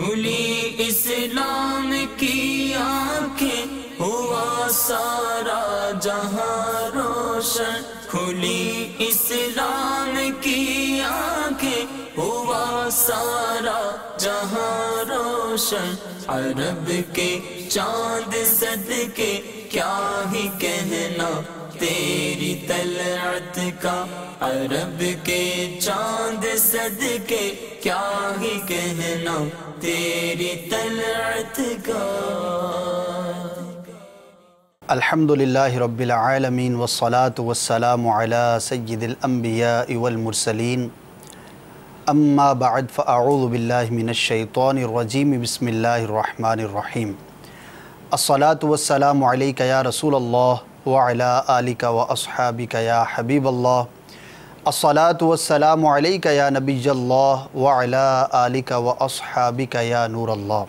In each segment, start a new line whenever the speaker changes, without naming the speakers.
کھلی اسلام کی آنکھیں ہوا سارا جہاں روشن، کھلی اسلام کی آنکھیں ہوا سارا جہاں روشن، عرب کے چاند صدقے کیا ہی کہنا تیری طلعت کا، عرب کے چاند صدقے کیا ہی کہنا تیری طلعت کا۔
الحمدللہ رب العالمین والصلاة والسلام علی سید الانبیاء والمرسلین، اما بعد فاعوذ باللہ من الشیطان الرجیم، بسم اللہ الرحمن الرحیم۔ الصلاة والسلام علیک یا رسول اللہ وعلی آلک واصحابک یا حبیب اللہ، الصلاة والسلام علیک یا نبی اللہ وعلی آلک واصحابک یا نور اللہ۔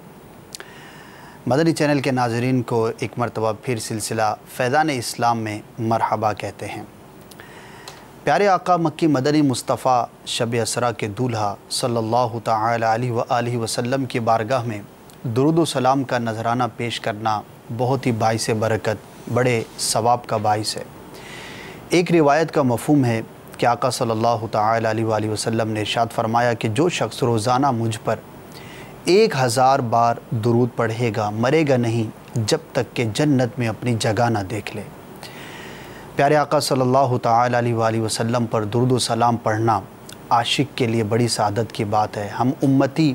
مدنی چینل کے ناظرین کو ایک مرتبہ پھر سلسلہ فیضان اسلام میں مرحبا کہتے ہیں۔ پیارے آقا مکی مدنی مصطفیٰ شب اسرا کے دولہا صلی اللہ تعالی علیہ وآلہ وسلم کی بارگاہ میں درود و سلام کا نذرانہ پیش کرنا بہت ہی باعث برکت، بڑے ثواب کا باعث ہے۔ ایک روایت کا مفہوم ہے کہ آقا صلی اللہ تعالی علیہ وآلہ وسلم نے ارشاد فرمایا کہ جو شخص روزانہ مجھ پر 1000 بار درود پڑھے گا مرے گا نہیں جب تک کہ جنت میں اپنی جگہ نہ دیکھ لے۔ پیارے آقا صلی اللہ تعالی علیہ وآلہ وسلم پر درود و سلام پڑھنا عاشق کے لیے بڑی سعادت کی بات ہے۔ ہم امتی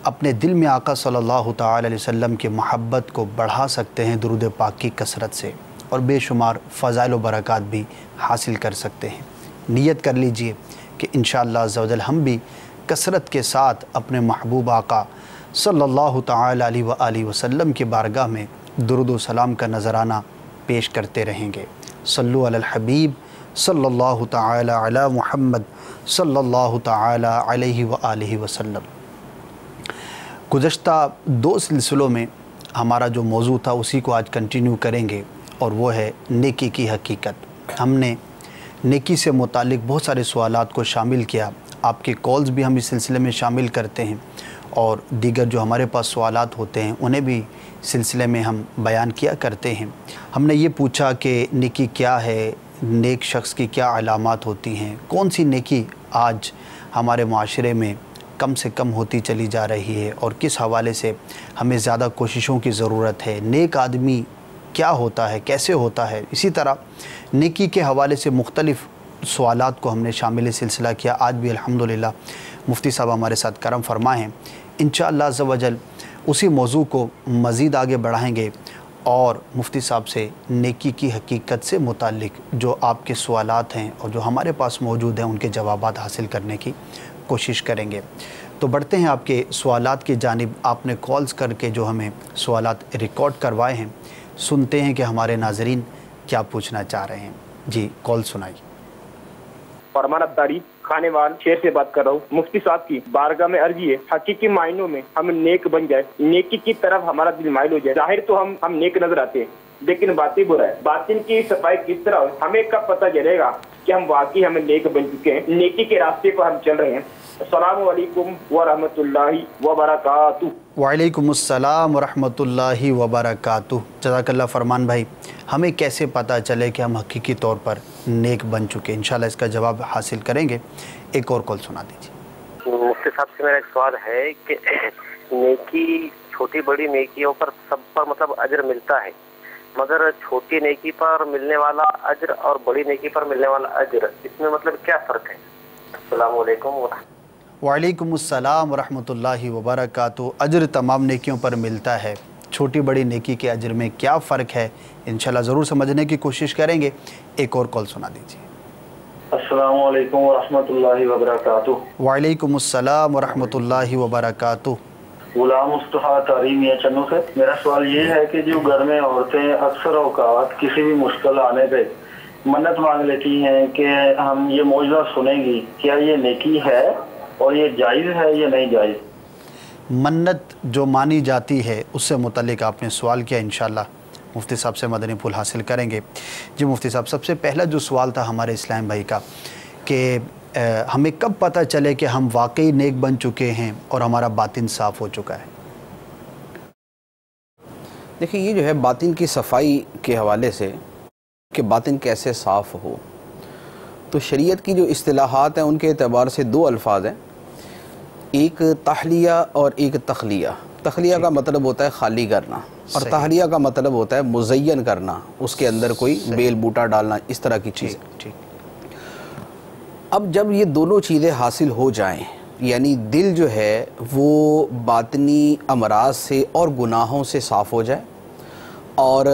اپنے دل میں آقا صلی اللہ تعالی علیہ وسلم کی محبت کو بڑھا سکتے ہیں درود پاک کی کثرت سے، اور بے شمار فضائل و برکات بھی حاصل کر سکتے ہیں۔ نیت کر لیجئے کہ انشاءاللہ عز و جل ہم بھی کثرت کے ساتھ اپنے محبوب آقا صلی اللہ تعالی علیہ وآلہ وسلم کی بارگاہ میں درود و سلام کا نذرانہ پیش کرتے رہیں گے۔ صلو علی الحبیب صلی اللہ تعالی علی محمد صلی اللہ تعالی علیہ وآلہ وسلم۔ گزشتہ 2 سلسلوں میں ہمارا جو موضوع تھا اسی کو آج کنٹینیو کریں گے، اور وہ ہے نیکی کی حقیقت۔ ہم نے نیکی سے متعلق بہت سارے سوالات کو شامل کیا، آپ کے کالز بھی ہم اس سلسلے میں شامل کرتے ہیں، اور دیگر جو ہمارے پاس سوالات ہوتے ہیں انہیں بھی سلسلے میں ہم بیان کیا کرتے ہیں۔ ہم نے یہ پوچھا کہ نیکی کیا ہے، نیک شخص کی کیا علامات ہوتی ہیں، کون سی نیکی آج ہمارے معاشرے میں کم سے کم ہوتی چلی جا رہی ہے، اور کس حوالے سے ہمیں زیادہ کوششوں کی ضرورت ہے، نیک آدمی کیا ہوتا ہے، کیسے ہوتا ہے۔ اسی طرح نیکی کے حوالے سے مختلف سوالات کو ہم نے شامل سلسلہ کیا۔ آج بھی الحمدللہ مفتی صاحب ہمارے ساتھ کرم فرمائے ہیں، انشاءاللہ عز و جل اسی موضوع کو مزید آگے بڑھائیں گے، اور مفتی صاحب سے نیکی کی حقیقت سے متعلق جو آپ کے سوالات ہیں اور جو ہمارے پاس موجود ہیں ان کے جوابات حاصل کرنے کی کوشش کریں گے۔ تو بڑھتے ہیں آپ کے سوالات کی جانب۔ آپ نے کالز کر کے جو ہمیں سوالات ریکارڈ کروائے ہیں، سنتے ہیں کہ ہمارے ناظرین کیا پوچھنا چاہ رہے ہیں۔ جی کال سنائیے۔
فرمان ابداری کھانے وال شہر سے بات کر رہا ہوں۔ مفتی صاحب کی بارگاہ میں عرضی ہے، حقیقی معنوں میں ہم نیک بن جائے، نیکی کی طرف ہمارا دل مائل ہو جائے۔ ظاہر تو ہم نیک نظر آتے ہیں لیکن باطن برا ہے۔ باطن کی صفائی کس طرح ہو، ہمیں کب پتہ چلے گا کہ ہم واقعی ہمیں نیک بن چکے ہیں، نیکی کے راستے پر ہم چل رہے ہیں۔ السلام علیکم ورحمۃ اللہ وبرکاتہ۔
وعلیکم السلام ورحمۃ اللہ وبرکاتہ۔ جزاک اللہ فرمان بھائی، ہمیں کیسے پتہ چلے کہ ہم حقیقی طور پر نیک بن چکے؟ انشاءاللہ اس کا جواب حاصل کریں گے۔ ایک اور کال سنا دیجیے۔
مفتی صاحب سے میرا ایک سوال ہے کہ نیکی، چھوٹی بڑی نیکیوں پر سب پر مطلب اجر ملتا ہے، مگر چھوٹی نیکی پر ملنے والا اجر اور بڑی نیکی پر ملنے والا اجر، اس میں مطلب کیا فرق ہے؟ السلام علیکم
وعلیکم السلام ورحمۃ اللہ وبرکاتہ۔ اجر تمام نیکیوں پر ملتا ہے، چھوٹی بڑی نیکی کے اجر میں کیا فرق ہے؟ انشاءاللہ ضرور سمجھنے کی کوشش کریں گے۔ ایک اور کال سنا دیجیے۔
السلام علیکم ورحمۃ اللہ وبرکاتہ۔
وعلیکم السلام ورحمۃ اللہ وبرکاتہ۔
غلام مصطفیٰ تعریمیہ چنو سے میرا سوال یہ ہے کہ جو گھر میں عورتیں اکثر اوقات کسی بھی مشکل آنے پہ منت مانگ لیتی ہیں کہ ہم یہ معجزہ سنیں گی، کیا یہ نیکی ہے اور یہ جائز ہے یا نہیں جائز؟
منت جو مانی جاتی ہے اس سے متعلق آپ نے سوال کیا، انشاءاللہ مفتی صاحب سے مدنی پھول حاصل کریں گے۔ جی مفتی صاحب، سب سے پہلا جو سوال تھا ہمارے اسلام بھائی کا کہ ہمیں کب پتہ چلے کہ ہم واقعی نیک بن چکے ہیں اور ہمارا باطن صاف ہو چکا ہے؟
دیکھیں یہ جو ہے باطن کی صفائی کے حوالے سے کہ باطن کیسے صاف ہو، تو شریعت کی جو اصطلاحات ہیں ان کے اعتبار سے دو الفاظ ہیں، ایک تحلیہ اور ایک تخلیہ۔ تخلیہ کا مطلب ہوتا ہے خالی کرنا، اور تحلیہ کا مطلب ہوتا ہے مزین کرنا، اس کے اندر کوئی بیل بوٹا ڈالنا، اس طرح کی چیز۔ اب جب یہ دونوں چیزیں حاصل ہو جائیں، یعنی دل جو ہے وہ باطنی امراض سے اور گناہوں سے صاف ہو جائے، اور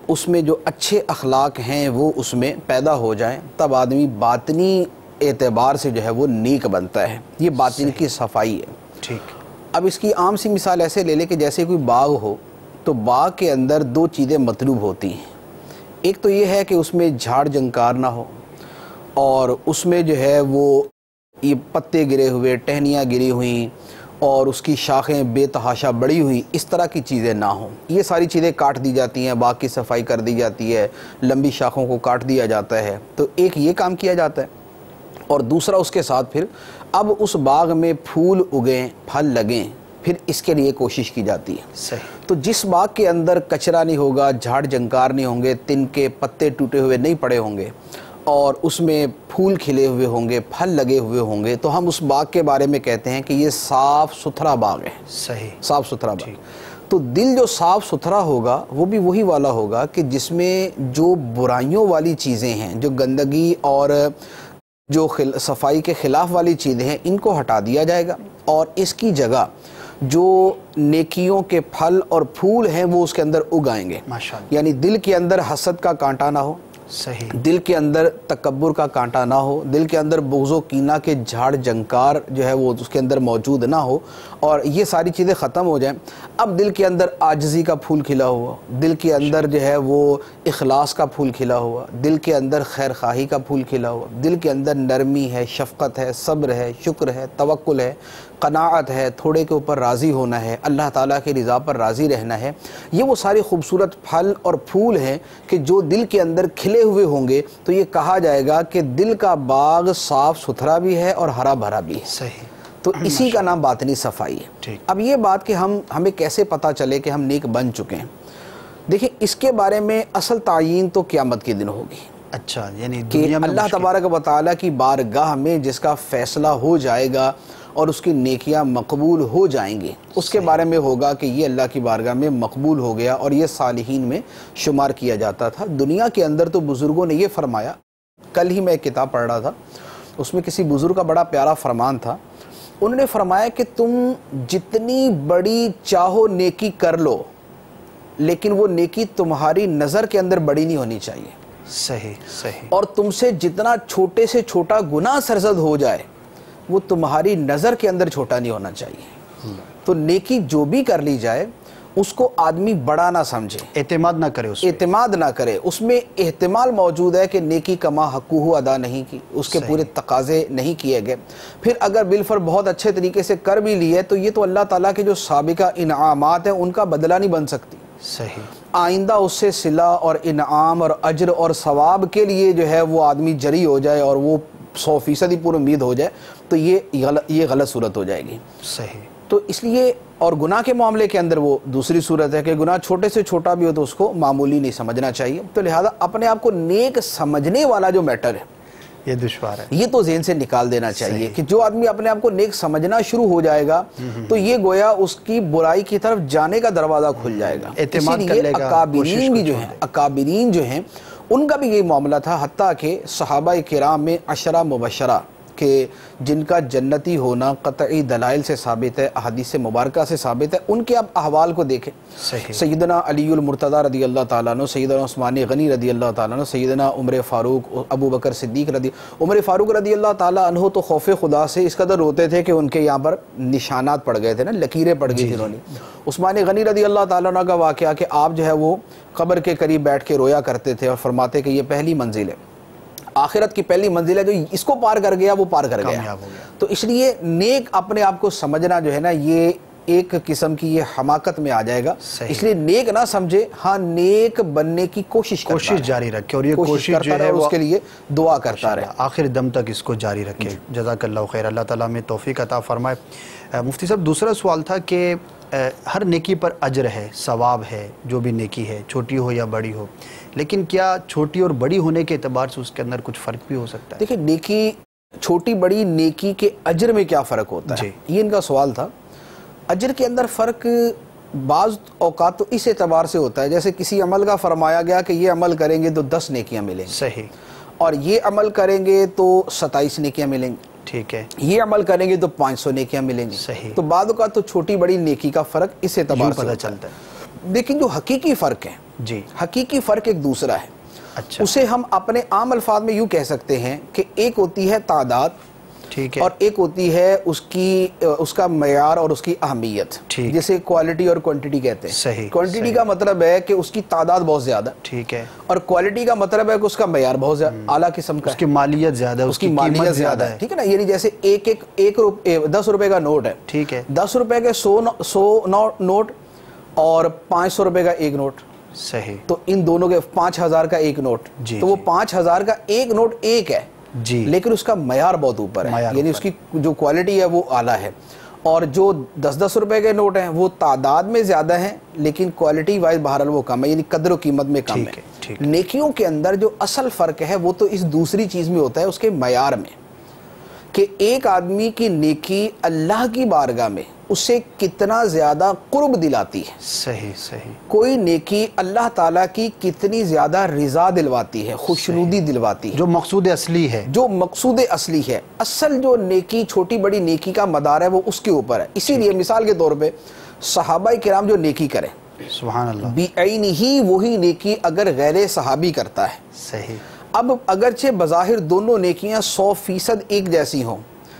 اس میں جو اچھے اخلاق ہیں وہ اس میں پیدا ہو جائیں، تب آدمی باطنی اعتبار سے جو ہے وہ نیک بنتا ہے۔ یہ باطن کی صفائی ہے۔
ٹھیک۔
اب اس کی عام سی مثال ایسے لے لے کہ جیسے کوئی باغ ہو، تو باغ کے اندر دو چیزیں مطلوب ہوتی ہیں۔ ایک تو یہ ہے کہ اس میں جھاڑ جنکار نہ ہو، اور اس میں جو ہے وہ یہ پتے گرے ہوئے، ٹہنیاں گری ہوئیں، اور اس کی شاخیں بے تحاشا بڑی ہوئی، اس طرح کی چیزیں نہ ہوں۔ یہ ساری چیزیں کاٹ دی جاتی ہیں، باغ کی صفائی کر دی جاتی ہے، لمبی شاخوں کو کاٹ دیا جاتا ہے، تو ایک یہ کام کیا جاتا ہے۔ اور دوسرا اس کے ساتھ پھر اب اس باغ میں پھول اگیں، پھل لگیں، پھر اس کے لیے کوشش کی جاتی ہے۔
صحیح۔
تو جس باغ کے اندر کچرا نہیں ہوگا، جھاڑ جنکار نہیں ہوں گے، تن کے پتے ٹوٹے ہوئے نہیں پڑے ہوں گے، اور اس میں پھول کھلے ہوئے ہوں گے، پھل لگے ہوئے ہوں گے، تو ہم اس باغ کے بارے میں کہتے ہیں کہ یہ صاف ستھرا باغ ہے۔
صحیح۔
صاف ستھرا باغ۔ تو دل جو صاف ستھرا ہوگا وہ بھی وہی والا ہوگا کہ جس میں جو برائیوں والی چیزیں ہیں، جو گندگی اور جو صفائی کے خلاف والی چیزیں ہیں، ان کو ہٹا دیا جائے گا، اور اس کی جگہ جو نیکیوں کے پھل اور پھول ہیں وہ اس کے اندر اگائیں گے۔
ماشاءاللہ۔
یعنی دل کے اندر حسد کا کانٹا نہ ہو،
صحیح۔
دل کے اندر تکبر کا کانٹا نہ ہو، دل کے اندر بغض و کینہ کے جھاڑ جنکار جو ہے وہ اس کے اندر موجود نہ ہو، اور یہ ساری چیزیں ختم ہو جائیں۔ اب دل کے اندر عاجزی کا پھول کھلا ہوا، دل کے اندر جو ہے وہ اخلاص کا پھول کھلا ہوا، دل کے اندر خیر خواہی کا پھول کھلا ہوا، دل کے اندر نرمی ہے، شفقت ہے، صبر ہے، شکر ہے، توکل ہے، قناعت ہے، تھوڑے کے اوپر راضی ہونا ہے، اللہ تعالیٰ کی رضا پر راضی رہنا ہے۔ یہ وہ ساری خوبصورت پھل اور پھول ہیں کہ جو دل کے اندر کھلے ہوئے ہوں گے، تو یہ کہا جائے گا کہ دل کا باغ صاف ستھرا بھی ہے اور ہرا بھرا بھی ہے۔
صحیح۔
تو اسی کا نام باطنی صفائی ہے۔
ٹھیک۔
اب یہ بات کہ ہمیں کیسے پتہ چلے کہ ہم نیک بن چکے ہیں، دیکھیں اس کے بارے میں اصل تعیین تو قیامت کے دن ہوگی،
اچھا، یعنی
کہ
دنیا میں
اللہ تبارک و تعالیٰ کی بارگاہ میں جس کا فیصلہ ہو جائے گا اور اس کی نیکیاں مقبول ہو جائیں گی، اس کے بارے میں ہوگا کہ یہ اللہ کی بارگاہ میں مقبول ہو گیا اور یہ صالحین میں شمار کیا جاتا تھا۔ دنیا کے اندر تو بزرگوں نے یہ فرمایا، کل ہی میں ایک کتاب پڑھ رہا تھا، اس میں کسی بزرگ کا بڑا پیارا فرمان تھا، انہوں نے فرمایا کہ تم جتنی بڑی چاہو نیکی کر لو، لیکن وہ نیکی تمہاری نظر کے اندر بڑی نہیں ہونی چاہیے۔
صحیح صحیح۔
اور تم سے جتنا چھوٹے سے چھوٹا گناہ سرزد ہو جائے، وہ تمہاری نظر کے اندر چھوٹا نہیں ہونا چاہیے۔ تو نیکی جو بھی کر لی جائے اس کو آدمی بڑا نہ سمجھے،
اعتماد نہ کرے اس پہ۔
اعتماد نہ کرے، اس میں احتمال موجود ہے کہ نیکی کما حقوہ ادا نہیں کی، اس کے پورے تقاضے نہیں کیے گئے، پھر اگر بالفر بہت اچھے طریقے سے کر بھی لیے تو یہ تو اللہ تعالیٰ کے جو سابقہ انعامات ہیں ان کا بدلہ نہیں بن سکتی۔
صحیح۔
آئندہ اس سے صلہ اور انعام اور اجر اور ثواب کے لیے جو ہے وہ آدمی جری ہو جائے اور وہ 100% ہی پور امید ہو جائے، تو یہ غلط صورت ہو جائے گی۔
صحیح۔
تو اس لیے، اور گناہ کے معاملے کے اندر وہ دوسری صورت ہے کہ گناہ چھوٹے سے چھوٹا بھی ہو تو اس کو معمولی نہیں سمجھنا چاہیے۔ تو لہذا اپنے آپ کو نیک سمجھنے والا جو میٹر ہے
یہ دشوار ہے،
یہ تو ذہن سے نکال دینا چاہیے کہ جو آدمی اپنے آپ کو نیک سمجھنا شروع ہو جائے گا تو یہ گویا اس کی برائی کی طرف جانے کا دروازہ کھل جائے گا۔
اعتماد کر لے گا،
اکابرین بھی جو ہیں، اکابرین جو ہیں ان کا بھی یہی معاملہ تھا، حتیٰ کہ صحابہ کرام میں 10 مبشرہ کہ جن کا جنتی ہونا قطعی دلائل سے ثابت ہے، احادیث مبارکہ سے ثابت ہے، ان کے آپ احوال کو دیکھیں۔ سیدنا علی المرتضیٰ رضی اللہ تعالیٰ عنہ، سیدنا عثمان غنی رضی اللہ تعالیٰ عنہ، سیدنا عمر فاروق، ابو بکر صدیق عمر فاروق رضی اللہ تعالیٰ عنہ تو خوف خدا سے اس قدر روتے تھے کہ ان کے یہاں پر نشانات پڑ گئے تھے نا، لکیریں پڑ گئی تھی انہوں نے۔ عثمان غنی رضی اللہ تعالیٰ عنہ کا واقعہ کہ آپ جو ہے وہ قبر کے قریب بیٹھ کے رویا کرتے تھے اور فرماتے کہ یہ پہلی منزل ہے، آخرت کی پہلی منزل ہے، جو اس کو پار کر گیا وہ پار کر گیا۔ تو اس لیے نیک اپنے آپ کو سمجھنا جو ہے نا، یہ ایک قسم کی یہ حماقت میں آ جائے گا.
صحیح.
اس لیے نیک نہ سمجھے, ہاں نیک بننے کی کوشش
جاری رکھے, اور یہ کوشش جو ہے
اس کے لیے دعا کرتا رہے,
آخر دم تک اس کو جاری رکھے. جزاک اللہ خیر, اللہ تعالیٰ میں توفیق عطا فرمائے. مفتی صاحب دوسرا سوال تھا کہ ہر نیکی پر اجر ہے, ثواب ہے, جو بھی نیکی ہے چھوٹی ہو یا بڑی ہو, لیکن کیا چھوٹی اور بڑی ہونے کے اعتبار سے اس کے اندر کچھ فرق بھی ہو سکتا ہے؟
دیکھیں نیکی, چھوٹی بڑی نیکی کے اجر میں کیا فرق ہوتا ہے, یہ ان کا سوال تھا. اجر کے اندر فرق بعض اوقات تو اس اعتبار سے ہوتا ہے, جیسے کسی عمل کا فرمایا گیا کہ یہ عمل کریں گے تو 10 نیکیاں ملیں گی,
صحیح,
اور یہ عمل کریں گے تو 27 نیکیاں ملیں گی,
ٹھیک ہے,
یہ عمل کریں گے تو 500 نیکیاں ملیں گی.
صحیح.
تو بعض اوقات تو چھوٹی بڑی نیکی کا فرق اس اعتبار سے
پتہ چلتا ہے.
لیکن جو حقیقی فرق ہے,
جی,
حقیقی فرق ایک دوسرا ہے.
اچھا,
اسے ہم اپنے عام الفاظ میں یوں کہہ سکتے ہیں کہ ایک ہوتی ہے تعداد,
ٹھیک ہے,
اور ایک ہوتی ہے اس کا معیار اور اس کی اہمیت, جسے کوالٹی اور کوانٹٹی کہتے ہیں.
صحیح.
کوانٹٹی کا مطلب ہے کہ اس کی تعداد بہت زیادہ,
ٹھیک ہے,
اور کوالٹی کا مطلب ہے کہ اس کا معیار بہت زیادہ اعلیٰ قسم کا,
اس کی مالیت زیادہ ہے,
اس کی مالیت زیادہ ہے, ٹھیک ہے نا. یعنی جیسے 10 روپے کا نوٹ ہے,
ٹھیک ہے,
10 روپے کے 100 نوٹ اور 500 روپے کا ایک نوٹ,
صحیح,
تو ان دونوں کے 5000 کا ایک نوٹ, تو وہ 5000 کا ایک نوٹ ایک ہے,
جی,
لیکن اس کا معیار بہت اوپر ہے, یعنی اس کی جو کوالٹی ہے وہ اعلیٰ ہے. اور جو 10 روپے کے نوٹ ہیں وہ تعداد میں زیادہ ہیں لیکن کوالٹی وائز بہرحال وہ کم ہے, یعنی قدر و قیمت میں کم ہے. نیکیوں کے اندر جو اصل فرق ہے وہ تو اس دوسری چیز میں ہوتا ہے, اس کے معیار میں, کہ ایک آدمی کی نیکی اللہ کی بارگاہ میں اسے کتنا زیادہ قرب دلاتی ہے.
صحیح, صحیح.
کوئی نیکی اللہ تعالیٰ کی کتنی زیادہ رضا دلواتی ہے, خوشنودی دلواتی ہے,
جو مقصود اصلی ہے,
جو مقصود اصلی ہے. اصل جو نیکی, چھوٹی بڑی نیکی کا مدار ہے وہ اس کے اوپر ہے. اسی لیے مثال کے طور پہ صحابہ کرام جو نیکی کریں,
سبحان اللہ,
بعینہ وہی نیکی اگر غیر صحابی کرتا ہے,
صحیح,
اب اگرچہ بظاہر دونوں نیکیاں 100% ایک جیسی ہوں,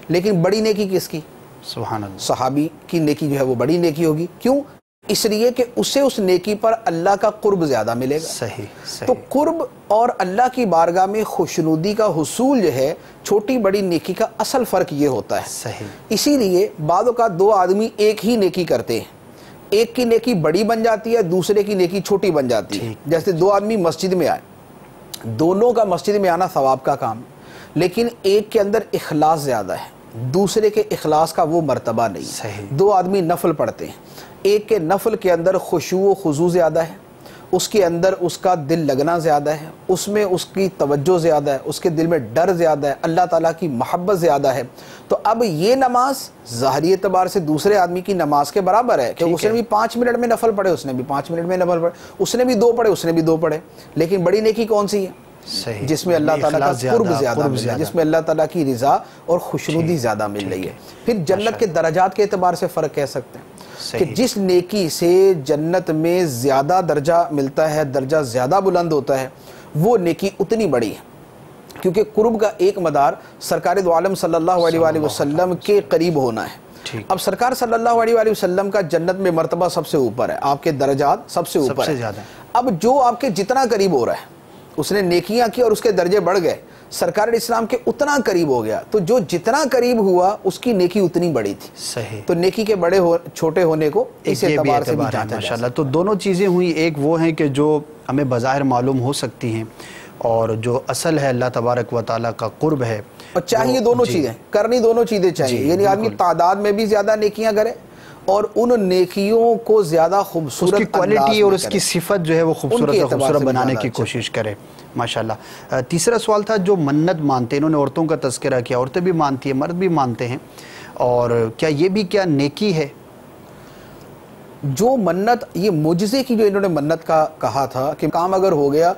لیکن بڑی نیکی کس کی؟
سبحان اللہ,
صحابی کی نیکی جو ہے وہ بڑی نیکی ہوگی. کیوں؟ اس لیے کہ اسے اس نیکی پر اللہ کا قرب زیادہ ملے گا.
صحیح, صحیح.
تو قرب اور اللہ کی بارگاہ میں خوشنودی کا حصول جو ہے چھوٹی بڑی نیکی کا اصل فرق یہ ہوتا ہے.
صحیح.
اسی لیے بعض اوقات دو آدمی ایک ہی نیکی کرتے ہیں, ایک کی نیکی بڑی بن جاتی ہے, دوسرے کی نیکی چھوٹی بن جاتی ہے. جیسے دو آدمی مسجد میں آئے, دونوں کا مسجد میں آنا ثواب کا کام, لیکن ایک کے اندر اخلاص زیادہ ہے, دوسرے کے اخلاص کا وہ مرتبہ نہیں.
صحیح.
دو آدمی نفل پڑھتے ہیں, ایک کے نفل کے اندر خشوع و خضوع زیادہ ہے, اس کے اندر اس کا دل لگنا زیادہ ہے, اس میں اس کی توجہ زیادہ ہے, اس کے دل میں ڈر زیادہ ہے, اللہ تعالیٰ کی محبت زیادہ ہے. تو اب یہ نماز ظاہری اعتبار سے دوسرے آدمی کی نماز کے برابر ہے, کہ اس نے بھی 5 منٹ میں نفل پڑھے, اس نے بھی 5 منٹ میں نفل پڑھے, اس نے بھی 2 پڑھے, اس نے بھی 2 پڑھے, لیکن بڑی نیکی کون سی ہے؟
صحیح.
جس میں اللہ تعالیٰ کا قرب زیادہ مل رہا ہے, جس میں اللہ تعالیٰ کی رضا اور خوشنودی زیادہ مل رہی ہے. پھر جنت کے درجات کے اعتبار سے فرق کہہ سکتے ہیں کہ جس نیکی سے جنت میں زیادہ درجہ ملتا ہے, درجہ زیادہ بلند ہوتا ہے, وہ نیکی اتنی بڑی ہے, کیونکہ قرب کا ایک مدار سرکار دو عالم صلی اللہ علیہ وآلہ وسلم کے قریب ہونا ہے. اب سرکار صلی اللہ علیہ وآلہ وسلم کا جنت میں مرتبہ سب سے اوپر ہے, آپ کے درجات سب سے اوپر ہے. اب جو آپ کے جتنا قریب ہو رہا ہے, اس نے نیکیاں کی اور اس کے درجے بڑھ گئے, سرکار اسلام کے اتنا قریب ہو گیا, تو جو جتنا قریب ہوا اس کی نیکی اتنی بڑی تھی.
صحیح.
تو نیکی کے بڑے چھوٹے ہونے کو اس اعتبار سے بھی جانچا جا
ماشاءاللہ. تو دونوں چیزیں ہوئی, ایک وہ ہیں کہ جو ہمیں بظاہر معلوم ہو سکتی ہیں, اور جو اصل ہے اللہ تبارک و تعالیٰ کا قرب ہے,
اور چاہیے دونوں چیزیں کرنی, دونوں چیزیں چاہیے. یعنی آدمی تعداد میں بھی زیادہ نیکیاں کرے اور ان نیکیوں کو زیادہ خوبصورت,
اس کی کوالٹی اور اس کی صفت جو ہے وہ خوبصورت بنانے کی کوشش کرے. ماشاءاللہ. تیسرا سوال تھا, جو منت مانتے ہیں, انہوں نے عورتوں کا تذکرہ کیا, عورتیں بھی مانتی ہیں, مرد بھی مانتے ہیں, اور کیا یہ بھی کیا نیکی ہے؟
جو منت, یہ معجزے کی جو انہوں نے منت کا کہا تھا کہ کام اگر ہو گیا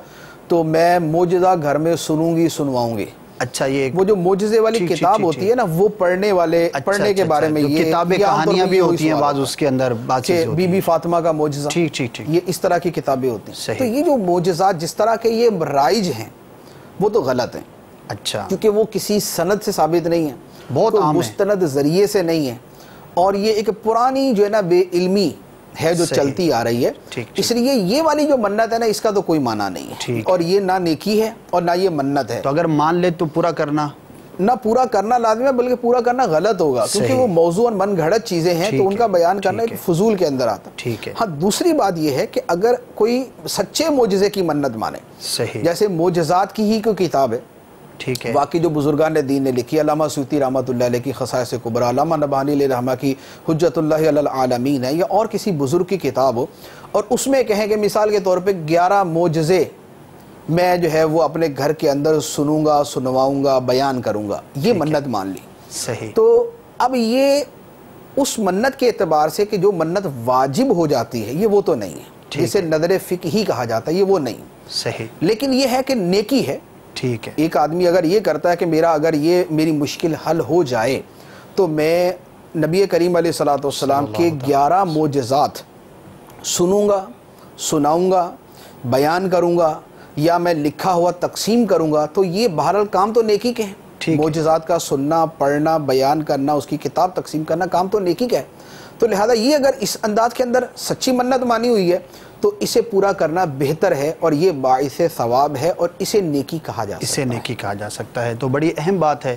تو میں معجزہ گھر میں سنوں گی, سنواؤں گی.
اچھا, یہ
وہ جو معجزے والی کتاب ہوتی ہے نا, وہ پڑھنے والے, پڑھنے کے بارے میں یہ
کتابیں کہانیاں بھی ہوتی ہیں بعض, اس کے اندر
بی بی فاطمہ کا معجزہ, یہ اس طرح کی کتابیں ہوتی ہیں. تو یہ جو معجزات جس طرح کے یہ رائج ہیں وہ تو غلط ہیں.
اچھا,
کیونکہ وہ کسی سند سے ثابت نہیں ہیں,
بہت
مستند ذریعے سے نہیں ہیں, اور یہ ایک پرانی جو ہے نا بے علمی ہے جو چلتی آ رہی ہے. اس لیے یہ والی جو منت ہے نا, اس کا تو کوئی معنی نہیں ہے, اور یہ نہ نیکی ہے اور نہ یہ منت ہے.
تو اگر مان لے تو پورا کرنا
نہ پورا کرنا لازم ہے بلکہ پورا کرنا غلط ہوگا، کیونکہ وہ موضوع اور من گھڑت چیزیں ہیں تو ان کا بیان کرنا ایک فضول کے اندر آتا ہے۔ ہاں دوسری بات یہ ہے کہ اگر کوئی سچے معجزے کی منت مانے، جیسے معجزات کی ہی کوئی کتاب ہے، واقعی جو بزرگان دین نے لکھی، علامہ سیوطی رحمۃ اللہ علیہ کی خصائص کبریٰ، علامہ نبہانی علیہ رحمہ کی حجت اللہ علی العالمین ہے، یا اور کسی بزرگ کی کتاب ہو، اور اس میں کہیں کہ مثال کے طور پہ 11 معجزے میں جو ہے وہ اپنے گھر کے اندر سنوں گا، سنواؤں گا، بیان کروں گا، یہ منت مان لی۔ صحیح۔ تو اب یہ اس منت کے اعتبار سے کہ جو منت واجب ہو جاتی ہے یہ وہ تو نہیں ہے، جسے نظر فقہی کہا جاتا ہے، یہ وہ نہیں۔ صحیح۔ لیکن یہ ہے کہ نیکی ہے۔ ٹھیک ہے، ایک آدمی اگر یہ کرتا ہے کہ اگر یہ میری مشکل حل ہو جائے تو میں نبی کریم علیہ الصلوۃ والسلام کے 11 معجزات سنوں گا، سناؤں گا، بیان کروں گا، یا میں لکھا ہوا تقسیم کروں گا، تو یہ بہرحال کام تو نیکی کے ہیں۔ معجزات کا سننا، پڑھنا، بیان کرنا، اس کی کتاب تقسیم کرنا کام تو نیکی کا ہے۔ تو لہذا یہ اگر اس انداز کے اندر سچی منت مانی ہوئی ہے تو اسے پورا کرنا بہتر ہے، اور یہ باعث ثواب ہے، اور اسے نیکی کہا جا سکتا ہے۔
تو بڑی اہم بات ہے،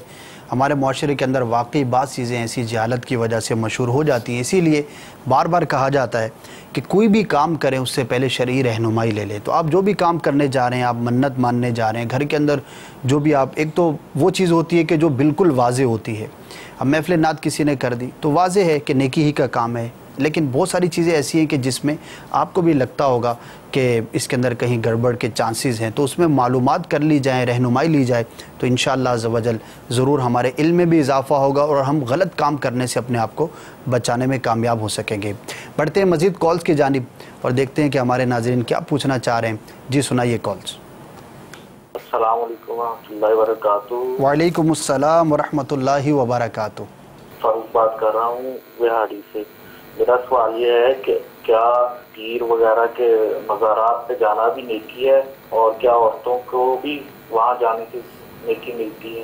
ہمارے معاشرے کے اندر واقعی بعض چیزیں ایسی جہالت کی وجہ سے مشہور ہو جاتی ہیں، اسی لیے بار بار کہا جاتا ہے کہ کوئی بھی کام کریں اس سے پہلے شرعی رہنمائی لے لیں۔ تو آپ جو بھی کام کرنے جا رہے ہیں، آپ منت ماننے جا رہے ہیں، گھر کے اندر جو بھی آپ، ایک تو وہ چیز ہوتی ہے کہ جو بالکل واضح ہوتی ہے، اب محفل نعت کسی نے کر دی تو واضح ہے کہ نیکی ہی کا کام ہے، لیکن بہت ساری چیزیں ایسی ہیں کہ جس میں آپ کو بھی لگتا ہوگا کہ اس کے اندر کہیں گڑبڑ کے چانسز ہیں، تو اس میں معلومات کر لی جائیں، رہنمائی لی جائے، تو انشاءاللہ عز و جل ضرور ہمارے علم میں بھی اضافہ ہوگا اور ہم غلط کام کرنے سے اپنے آپ کو بچانے میں کامیاب ہو سکیں گے۔ بڑھتے ہیں مزید کالز کی جانب اور دیکھتے ہیں کہ ہمارے ناظرین کیا پوچھنا چاہ رہے ہیں۔ جی سنائیے کالز۔
السلام علیکم ورحمۃ اللہ وبرکاتہ۔
وعلیکم السلام ورحمۃ اللہ وبرکاتہ۔
فاروق بات کر رہا ہوں بہاڑی سے۔ میرا سوال یہ ہے کہ کیا پیر وغیرہ کے مزارات پہ جانا بھی نیکی ہے، اور کیا عورتوں کو بھی وہاں جانے کی نیکی ملتی ہے؟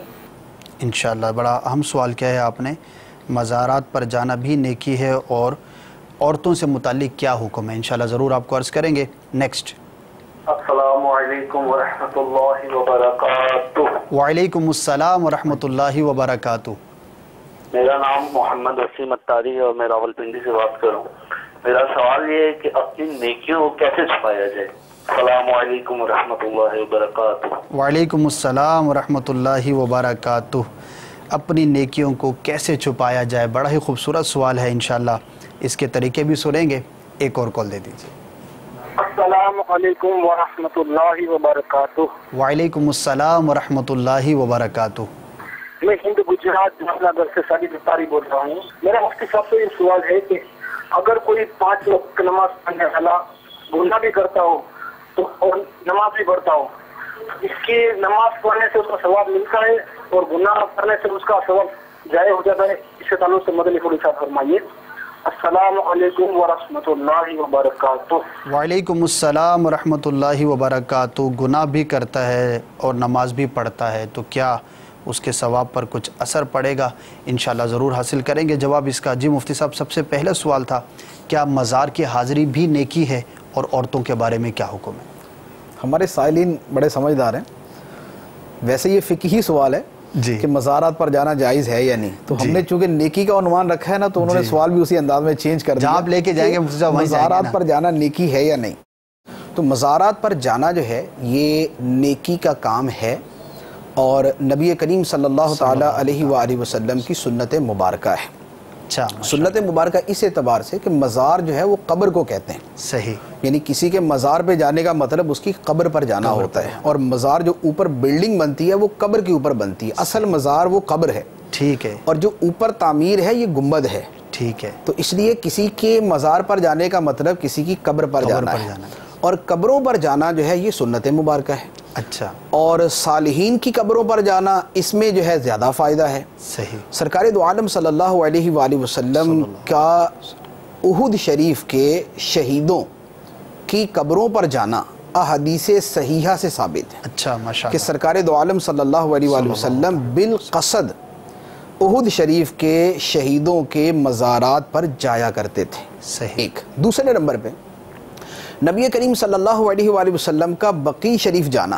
انشاءاللہ بڑا اہم سوال کیا ہے آپ نے، مزارات پر جانا بھی نیکی ہے اور عورتوں سے متعلق کیا حکم ہے، انشاءاللہ ضرور آپ کو عرض کریں گے۔ نیکسٹ۔
السلام علیکم ورحمۃ اللہ وبرکاتہ۔
وعلیکم السلام ورحمۃ اللہ وبرکاتہ۔
میرا نام محمد وسیم اتاری ہے اور میں راولپنڈی سے بات کر رہا ہوں۔ میرا سوال یہ ہے کہ اپنی نیکیوں کو کیسے چھپایا جائے؟ السلام علیکم ورحمۃ اللہ وبرکاتہ۔
وعلیکم السلام ورحمۃ اللہ وبرکاتہ۔ اپنی نیکیوں کو کیسے چھپایا جائے، بڑا ہی خوبصورت سوال ہے، انشاءاللہ اس کے طریقے بھی سنیں گے۔ ایک اور کال دے دیجیے۔
السلام علیکم ورحمۃ اللہ وبرکاتہ۔
وعلیکم السلام ورحمۃ اللہ وبرکاتہ۔
میں ہند گجرات نگر سے ساجد اتاری بول رہا ہوں۔ میرا مفتی صاحب سے یہ سوال ہے کہ اگر کوئی 5 وقت کی نماز پڑھنے والا گناہ بھی کرتا ہو تو اور نماز بھی پڑھتا ہو، اس کی نماز پڑھنے سے اس کا ثواب ملتا ہے اور گناہ کرنے سے اس کا ثواب ضائع ہو جاتا ہے؟ اس سے تعلق سے مدنی پولیس صاحب فرمائیے۔ السلام علیکم ورحمۃ اللہ وبرکاتہ۔
وعلیکم السلام ورحمۃ اللہ وبرکاتہ۔ گناہ بھی کرتا ہے اور نماز بھی پڑھتا ہے تو کیا اس کے ثواب پر کچھ اثر پڑے گا؟ انشاءاللہ ضرور حاصل کریں گے جواب اس کا۔ جی مفتی صاحب، سب سے پہلا سوال تھا کیا مزار کی حاضری بھی نیکی ہے اور عورتوں کے بارے میں کیا حکم ہے؟
ہمارے سائلین بڑے سمجھدار ہیں، ویسے یہ فقہی سوال ہے
جی
کہ مزارات پر جانا جائز ہے یا نہیں، تو ہم نے چونکہ نیکی کا عنوان رکھا ہے نا تو انہوں نے سوال بھی اسی انداز میں چینج کر دیا،
جہاں آپ لے کے جائیں گے
مزارات پر جانا نیکی ہے یا نہیں۔ تو مزارات پر جانا جو ہے یہ نیکی کا کام ہے، اور نبی کریم صلی اللہ تعالیٰ علیہ وآلہ وسلم کی سنت مبارکہ ہے۔ سنت مبارکہ اس اعتبار سے کہ مزار جو ہے وہ قبر کو کہتے ہیں،
صحیح،
یعنی کسی کے مزار پہ جانے کا مطلب اس کی قبر پر جانا ہوتا ہے، اور مزار جو اوپر بلڈنگ بنتی ہے وہ قبر کے اوپر بنتی ہے، اصل مزار وہ قبر ہے، ٹھیک ہے، اور جو اوپر تعمیر ہے یہ گنبد ہے، ٹھیک ہے۔ تو اس لیے کسی کے مزار پر جانے کا مطلب کسی کی قبر پر جانا ہے، اور قبروں پر جانا جو ہے یہ سنت مبارکہ ہے۔ اچھا، اور صالحین کی قبروں پر جانا اس میں جو ہے زیادہ فائدہ ہے۔ صحیح۔ سرکار دو عالم صلی اللہ علیہ وآلہ وسلم کا احد شریف کے شہیدوں کی قبروں پر جانا احادیث صحیحہ سے ثابت ہے۔ اچھا، ماشاءاللہ، کہ سرکار دو عالم صلی اللہ علیہ وآلہ وسلم بالقصد احد شریف کے شہیدوں کے مزارات پر جایا کرتے تھے۔ صحیح۔ ایک دوسرے نمبر پہ نبی کریم صلی اللہ علیہ وآلہ وسلم کا بقیع شریف جانا،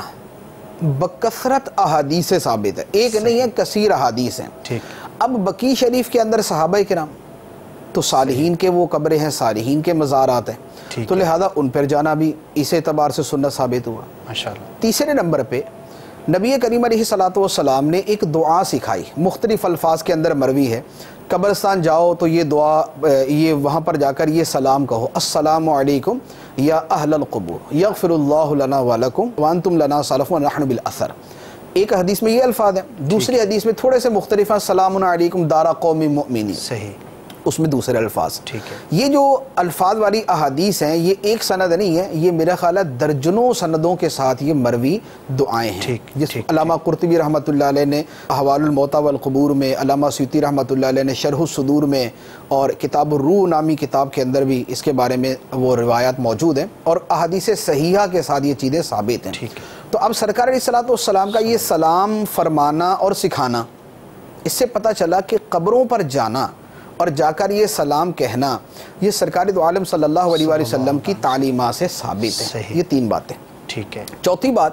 بکثرت احادیث سے ثابت ہے، ایک نہیں ہے، کثیر احادیث ہیں۔
ٹھیک۔
اب بقیع شریف کے اندر صحابہ کرام تو صالحین کے وہ قبریں ہیں، صالحین کے مزارات ہیں، تو لہذا ان پر جانا بھی اس اعتبار سے سنت ثابت ہوا۔
ماشاءاللہ۔
تیسرے نمبر پہ نبی کریم علیہ الصلوۃ والسلام نے ایک دعا سکھائی، مختلف الفاظ کے اندر مروی ہے، قبرستان جاؤ تو یہ دعا، یہ وہاں پر جا کر یہ سلام کہو، السلام علیکم یا اہل القبور یغفر اللہ لنا ولکم وانتم لنا سلف ونحن بالاثر۔ ایک حدیث میں یہ الفاظ ہیں، دوسری حدیث میں تھوڑے سے مختلف ہیں، السلام علیکم دار قوم مؤمنین،
صحیح،
اس میں دوسرے الفاظ۔
ٹھیک ہے۔
یہ جو الفاظ والی احادیث ہیں یہ ایک سند نہیں ہے، یہ میرا خیال ہے درجنوں سندوں کے ساتھ یہ مروی دعائیں ہیں۔
ٹھیک،
جس
ٹھیک،
علامہ قرطبی رحمۃ اللہ علیہ نے احوال الموتیٰ والقبور میں، علامہ سیوطی رحمۃ اللہ علیہ نے شرح الصدور میں، اور کتاب الروح نامی کتاب کے اندر بھی اس کے بارے میں وہ روایات موجود ہیں، اور احادیث صحیحہ کے ساتھ یہ چیزیں ثابت ہیں۔
ٹھیک ہے۔
تو اب سرکار علیہ الصلوۃ والسلام کا یہ سلام فرمانا اور سکھانا، اس سے پتہ چلا کہ قبروں پر جانا اور جا کر یہ سلام کہنا یہ سرکار دو عالم صلی اللہ علیہ وآلہ وسلم کی تعلیمات سے ثابت ہے۔
صحیح۔
یہ تین باتیں۔
ٹھیک ہے۔
چوتھی بات،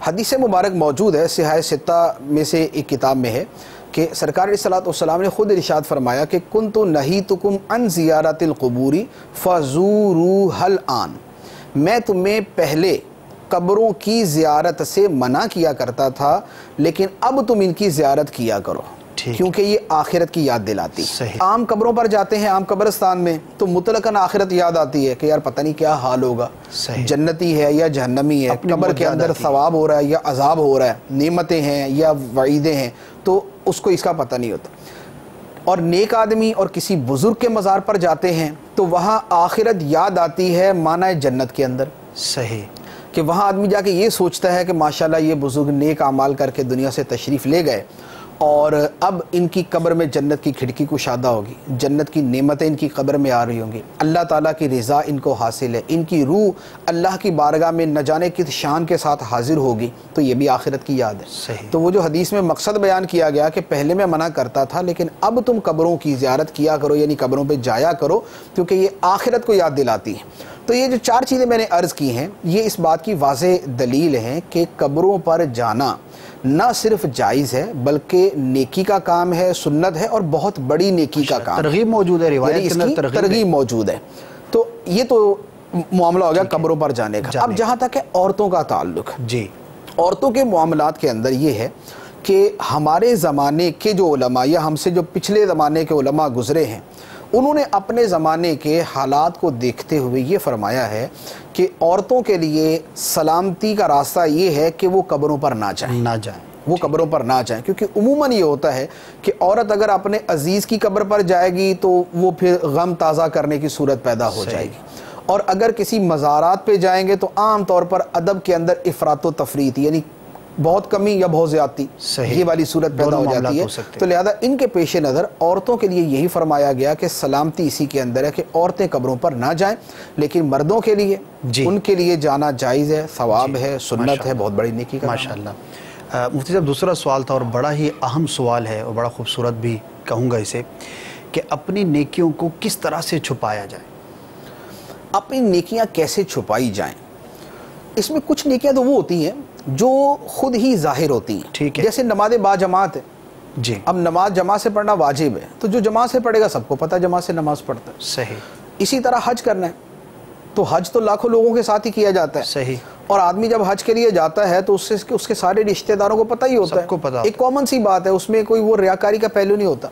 حدیث مبارک موجود ہے، صحاح ستہ میں سے ایک کتاب میں ہے کہ سرکار علیہ الصلوۃ والسلام نے خود ارشاد فرمایا کہ کنت نہیتکم عن زیارت القبور فزوروها الآن، میں تمہیں پہلے قبروں کی زیارت سے منع کیا کرتا تھا لیکن اب تم ان کی زیارت کیا کرو، کیونکہ یہ آخرت کی یاد دلاتی ہے۔ عام قبروں پر جاتے ہیں، عام قبرستان میں تو مطلقاً آخرت یاد آتی ہے کہ یار پتہ نہیں کیا حال ہوگا، جنتی ہے یا جہنمی ہے، قبر کے اندر ثواب ہو رہا ہے یا عذاب ہو رہا ہے، نعمتیں ہیں یا وعیدیں ہیں، تو اس کو اس کا پتہ نہیں ہوتا۔ اور نیک آدمی اور کسی بزرگ کے مزار پر جاتے ہیں تو وہاں آخرت یاد آتی ہے معنی جنت کے اندر۔
صحیح،
کہ وہاں آدمی جا کے یہ سوچتا ہے کہ ماشاءاللہ یہ بزرگ نیک اعمال کر کے دنیا سے تشریف لے گئے اور اب ان کی قبر میں جنت کی کھڑکی کشادہ ہوگی، جنت کی نعمتیں ان کی قبر میں آ رہی ہوں گی، اللہ تعالیٰ کی رضا ان کو حاصل ہے، ان کی روح اللہ کی بارگاہ میں نہ جانے کس شان کے ساتھ حاضر ہوگی، تو یہ بھی آخرت کی یاد ہے۔
صحیح۔
تو وہ جو حدیث میں مقصد بیان کیا گیا کہ پہلے میں منع کرتا تھا لیکن اب تم قبروں کی زیارت کیا کرو، یعنی قبروں پہ جایا کرو کیونکہ یہ آخرت کو یاد دلاتی ہے۔ تو یہ جو چار چیزیں میں نے عرض کی ہیں یہ اس بات کی واضح دلیل ہیں کہ قبروں پر جانا نہ صرف جائز ہے بلکہ نیکی کا کام ہے، سنت ہے، اور بہت بڑی نیکی کا کام ہے۔
ترغیب موجود ہے، روایت
یعنی
کے
اس
اندر
کی ترغیب موجود ہے۔ تو یہ تو معاملہ ہو گیا قبروں پر جانے کا۔ اب جہاں تک ہے عورتوں کا تعلق،
جی،
عورتوں کے معاملات کے اندر یہ ہے کہ ہمارے زمانے کے جو علماء یا ہم سے جو پچھلے زمانے کے علماء گزرے ہیں انہوں نے اپنے زمانے کے حالات کو دیکھتے ہوئے یہ فرمایا ہے کہ عورتوں کے لیے سلامتی کا راستہ یہ ہے کہ وہ قبروں پر نہ جائیں، وہ قبروں پر نہ جائیں، کیونکہ عموماً یہ ہوتا ہے کہ عورت اگر اپنے عزیز کی قبر پر جائے گی تو وہ پھر غم تازہ کرنے کی صورت پیدا ہو جائے گی، اور اگر کسی مزارات پہ جائیں گے تو عام طور پر ادب کے اندر افراط و تفریط، یعنی بہت کمی یا بہت زیادتی، یہ والی صورت پیدا ہو جاتی ہے۔ تو لہذا ان کے پیش نظر عورتوں کے لیے یہی فرمایا گیا کہ سلامتی اسی کے اندر ہے کہ عورتیں قبروں پر نہ جائیں، لیکن مردوں کے لیے ان کے لیے جانا جائز ہے، ثواب ہے، سنت ہے، بہت بڑی نیکی کا
ماشاءاللہ۔ مفتی صاحب دوسرا سوال تھا اور بڑا ہی اہم سوال ہے اور بڑا خوبصورت بھی کہوں گا اسے، کہ اپنی نیکیوں کو کس طرح سے چھپایا جائے؟
اپنی نیکیاں کیسے چھپائی جائیں؟ اس میں کچھ نیکیاں تو وہ ہوتی ہیں جو خود ہی ظاہر ہوتی ہیں،
ٹھیک ہے،
جیسے نماز با جماعت ہے۔
جی،
اب نماز جماعت سے پڑھنا واجب ہے تو جو جماعت سے پڑھے گا سب کو پتہ جماعت سے نماز پڑھتا ہے۔
صحیح۔
اسی طرح حج کرنا ہے تو حج تو لاکھوں لوگوں کے ساتھ ہی کیا جاتا ہے،
صحیح،
اور آدمی جب حج کے لیے جاتا ہے تو اس کے سارے رشتہ داروں کو پتہ ہی ہوتا ہے،
سب کو پتہ،
ایک کامن سی بات ہے، اس میں کوئی وہ ریاکاری کا پہلو نہیں ہوتا۔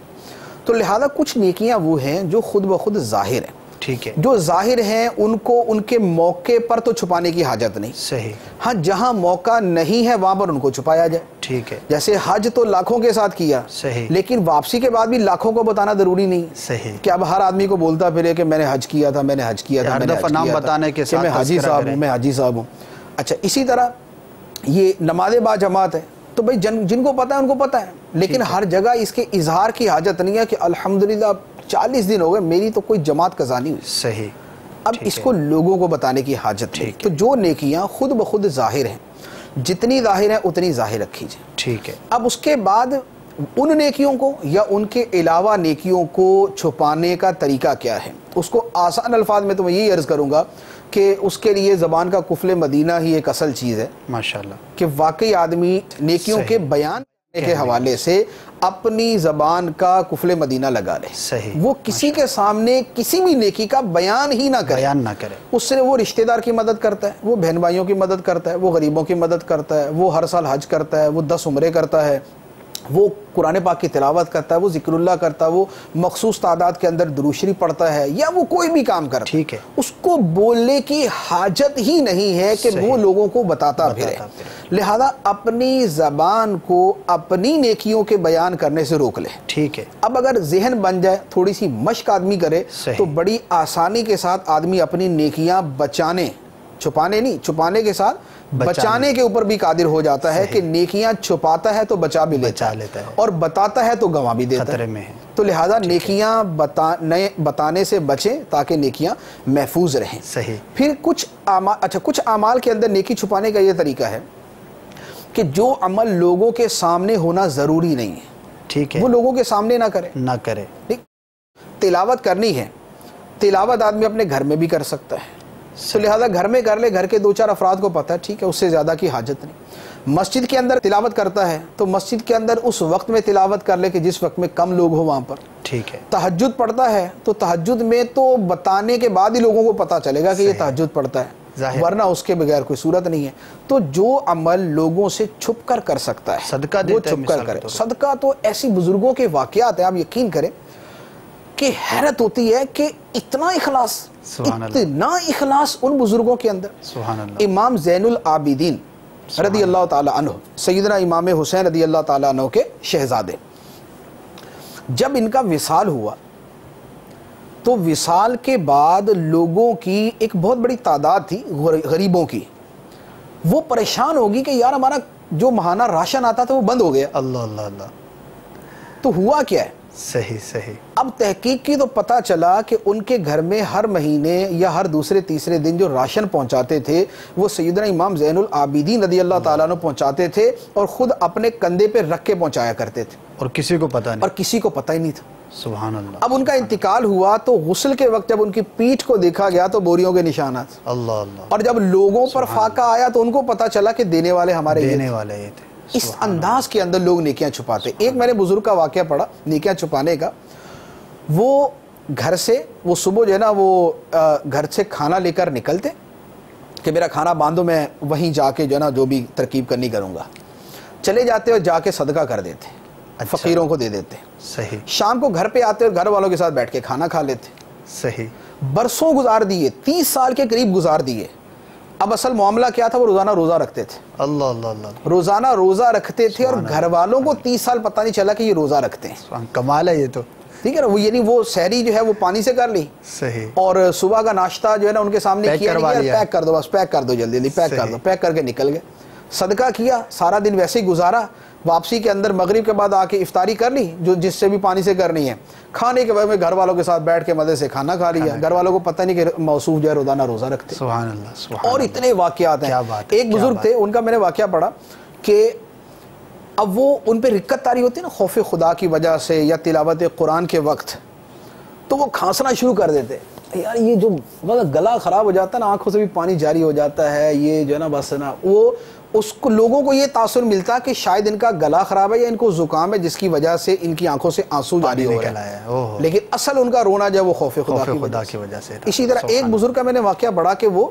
تو لہذا کچھ نیکیاں وہ ہیں جو خود بخود ظاہر ہیں،
ٹھیک ہے،
جو ظاہر ہیں ان کو ان کے موقع پر تو چھپانے کی حاجت نہیں،
صحیح،
ہاں جہاں موقع نہیں ہے وہاں پر ان کو چھپایا جائے،
ٹھیک ہے،
جیسے حج تو لاکھوں کے ساتھ کیا،
صحیح،
لیکن واپسی کے بعد بھی لاکھوں کو بتانا ضروری نہیں،
صحیح،
کہ اب ہر آدمی کو بولتا پھرے کہ میں نے حج کیا تھا، میں نے حج کیا تھا،
ہر دفعہ نام بتانے کے ساتھ
میں حاجی صاحب ہوں، میں حاجی صاحب ہوں۔ اچھا، اسی طرح یہ نماز با جماعت ہے تو بھائی جن کو پتہ ہے ان کو پتہ ہے، لیکن ہر جگہ اس کے اظہار کی حاجت نہیں ہے کہ الحمدللہ 40 دن ہو گئے میری تو کوئی جماعت قضا نہیں ہوئی،
صحیح،
اب اس کو لوگوں کو بتانے کی حاجت نہیں۔ تو جو نیکیاں خود بخود ظاہر ہیں، جتنی ظاہر ہیں اتنی ظاہر رکھی جائیں،
ٹھیک ہے۔
اب اس کے بعد ان نیکیوں کو یا ان کے علاوہ نیکیوں کو چھپانے کا طریقہ کیا ہے، اس کو آسان الفاظ میں تو میں یہی عرض کروں گا کہ اس کے لیے زبان کا قفل مدینہ ہی ایک اصل چیز ہے
ماشاءاللہ،
کہ واقعی آدمی نیکیوں کے بیان کے حوالے سے اپنی زبان کا قفل مدینہ لگا لے،
صحیح،
وہ کسی کے سامنے کسی بھی نیکی کا بیان ہی نہ کرے،
بیان نہ کرے،
اس سے وہ رشتہ دار کی مدد کرتا ہے، وہ بہن بھائیوں کی مدد کرتا ہے، وہ غریبوں کی مدد کرتا ہے، وہ ہر سال حج کرتا ہے، وہ 10 عمرے کرتا ہے، وہ قرآن پاک کی تلاوت کرتا ہے، وہ ذکر اللہ کرتا ہے، وہ مخصوص تعداد کے اندر درود شریف پڑھتا ہے، یا وہ کوئی بھی کام کرتا ہے،
ٹھیک ہے،
اس کو بولنے کی حاجت ہی نہیں ہے کہ وہ لوگوں کو بتاتا پھرے، لہذا اپنی زبان کو اپنی نیکیوں کے بیان کرنے سے روک لے،
ٹھیک ہے،
اب اگر ذہن بن جائے، تھوڑی سی مشق آدمی کرے تو بڑی آسانی کے ساتھ آدمی اپنی نیکیاں چھپانے کے ساتھ بچانے کے اوپر بھی قادر ہو جاتا ہے کہ نیکیاں چھپاتا ہے تو بچا بھی لیتا ہے اور بتاتا ہے تو گنوا بھی دیتا ہے، تو لہذا نیکیاں بتانے سے بچیں تاکہ نیکیاں محفوظ رہیں۔
صحیح۔
پھر کچھ اعمال کے اندر نیکی چھپانے کا یہ طریقہ ہے کہ جو عمل لوگوں کے سامنے ہونا ضروری نہیں ہے،
ٹھیک ہے،
وہ لوگوں کے سامنے نہ کرے۔ تلاوت کرنی ہے، تلاوت آدمی اپنے گھر میں بھی کر سکتا ہے، تو لہذا گھر میں کر لے، گھر کے 2-4 افراد کو پتہ ہے، ٹھیک ہے، اس سے زیادہ کی حاجت نہیں۔ مسجد کے اندر تلاوت کرتا ہے تو مسجد کے اندر اس وقت میں تلاوت کر لے کہ جس وقت میں کم لوگ ہو وہاں پر،
ٹھیک ہے۔
تہجد پڑھتا ہے تو تہجد میں تو بتانے کے بعد ہی لوگوں کو پتہ چلے گا کہ یہ تہجد پڑھتا ہے، ورنہ اس کے بغیر کوئی صورت نہیں ہے۔ تو جو عمل لوگوں سے چھپ کر سکتا ہے
صدقہ
وہ
دیتا ہے،
چھپ کر کرے۔ صدقہ تو ایسی بزرگوں کے واقعات ہیں، آپ یقین کریں کہ حیرت ہوتی ہے کہ اتنا اخلاص ان بزرگوں کے اندر۔
سبحان اللہ۔
امام زین العابدین رضی اللہ تعالی عنہ، سیدنا امام حسین رضی اللہ تعالی عنہ کے شہزادے، جب ان کا وصال ہوا تو وصال کے بعد لوگوں کی ایک بہت بڑی تعداد تھی غریبوں کی، وہ پریشان ہوگی کہ یار ہمارا جو ماہانہ راشن آتا تھا وہ بند ہو گیا،
اللہ اللہ اللہ،
تو ہوا کیا ہے؟
صحیح۔
اب تحقیق کی تو پتہ چلا کہ ان کے گھر میں ہر مہینے یا ہر دوسرے تیسرے دن جو راشن پہنچاتے تھے وہ سیدنا امام زین العابدین رضی اللہ تعالیٰ عنہ پہنچاتے تھے، اور خود اپنے کندھے پہ رکھ کے پہنچایا کرتے تھے،
اور کسی کو پتہ نہیں
تھا۔
سبحان اللہ۔
اب ان کا انتقال ہوا تو غسل کے وقت جب ان کی پیٹھ کو دیکھا گیا تو بوریوں کے نشانات،
اللہ اللہ،
اور جب لوگوں پر فاقہ آیا تو ان کو پتہ چلا کہ دینے والے ہمارے
یہ تھے۔
اس انداز کے اندر لوگ نیکیاں چھپاتے۔ ایک میں نے بزرگ کا واقعہ پڑھا نیکیاں چھپانے کا، وہ گھر سے وہ صبح جو ہے نا وہ گھر سے کھانا لے کر نکلتے کہ میرا کھانا باندھو، میں وہیں جا کے جو ہے نا جو بھی ترکیب کرنی کروں گا، چلے جاتے اور جا کے صدقہ کر دیتے، فقیروں کو دے دیتے،
صحیح۔
شام کو گھر پہ آتے اور گھر والوں کے ساتھ بیٹھ کے کھانا کھا لیتے،
صحیح۔
برسوں گزار دیے، 30 سال کے قریب گزار دیے۔ اب اصل معاملہ کیا تھا، وہ روزانہ روزہ رکھتے تھے،
اللہ اللہ اللہ،
روزانہ روزہ رکھتے تھے، اور گھر والوں کو 30 سال پتہ نہیں چلا کہ یہ روزہ رکھتے ہیں۔
کمال ہے یہ تو،
ٹھیک ہے نا، وہ یعنی وہ سحری جو ہے وہ پانی سے کر لی،
صحیح،
اور صبح کا ناشتہ جو ہے نا ان کے سامنے کیا، پیک کر دو، بس پیک کر دو، جلدی پیک کر دو، پیک کر کے نکل گئے۔ صدقہ کیا، سارا دن ویسے ہی گزارا، واپسی کے اندر مغرب کے بعد آ کے افطاری کر لی جو جس سے بھی پانی سے کرنی ہے، کھانے کے بعد میں گھر والوں کے ساتھ بیٹھ کے مزے سے کھانا کھا لیا، گھر والوں کو پتہ نہیں کہ موصوف جو ہے روزانہ روزہ رکھتے۔
سبحان اللہ، سبحان
اور اتنے واقعات ہیں۔ ایک بزرگ تھے، ان کا میں نے واقعہ پڑھا کہ اب وہ ان پہ رکت طاری ہوتی ہے نا خوف خدا کی وجہ سے یا تلاوت قرآن کے وقت، تو وہ کھانسنا شروع کر دیتے، یار یہ جو گلا خراب ہو جاتا ہے نا، آنکھوں سے بھی پانی جاری ہو جاتا ہے، یہ جو ہے نا بس نا، وہ اس کو لوگوں کو یہ تاثر ملتا کہ شاید ان کا گلا خراب ہے یا ان کو زکام ہے جس کی وجہ سے ان کی آنکھوں سے آنسو جاری ہو رہا ہے، لیکن اصل ان کا رونا جو ہے وہ خوف خدا کی وجہ سے۔ اسی طرح ایک بزرگ کا میں نے واقعہ پڑھا کہ وہ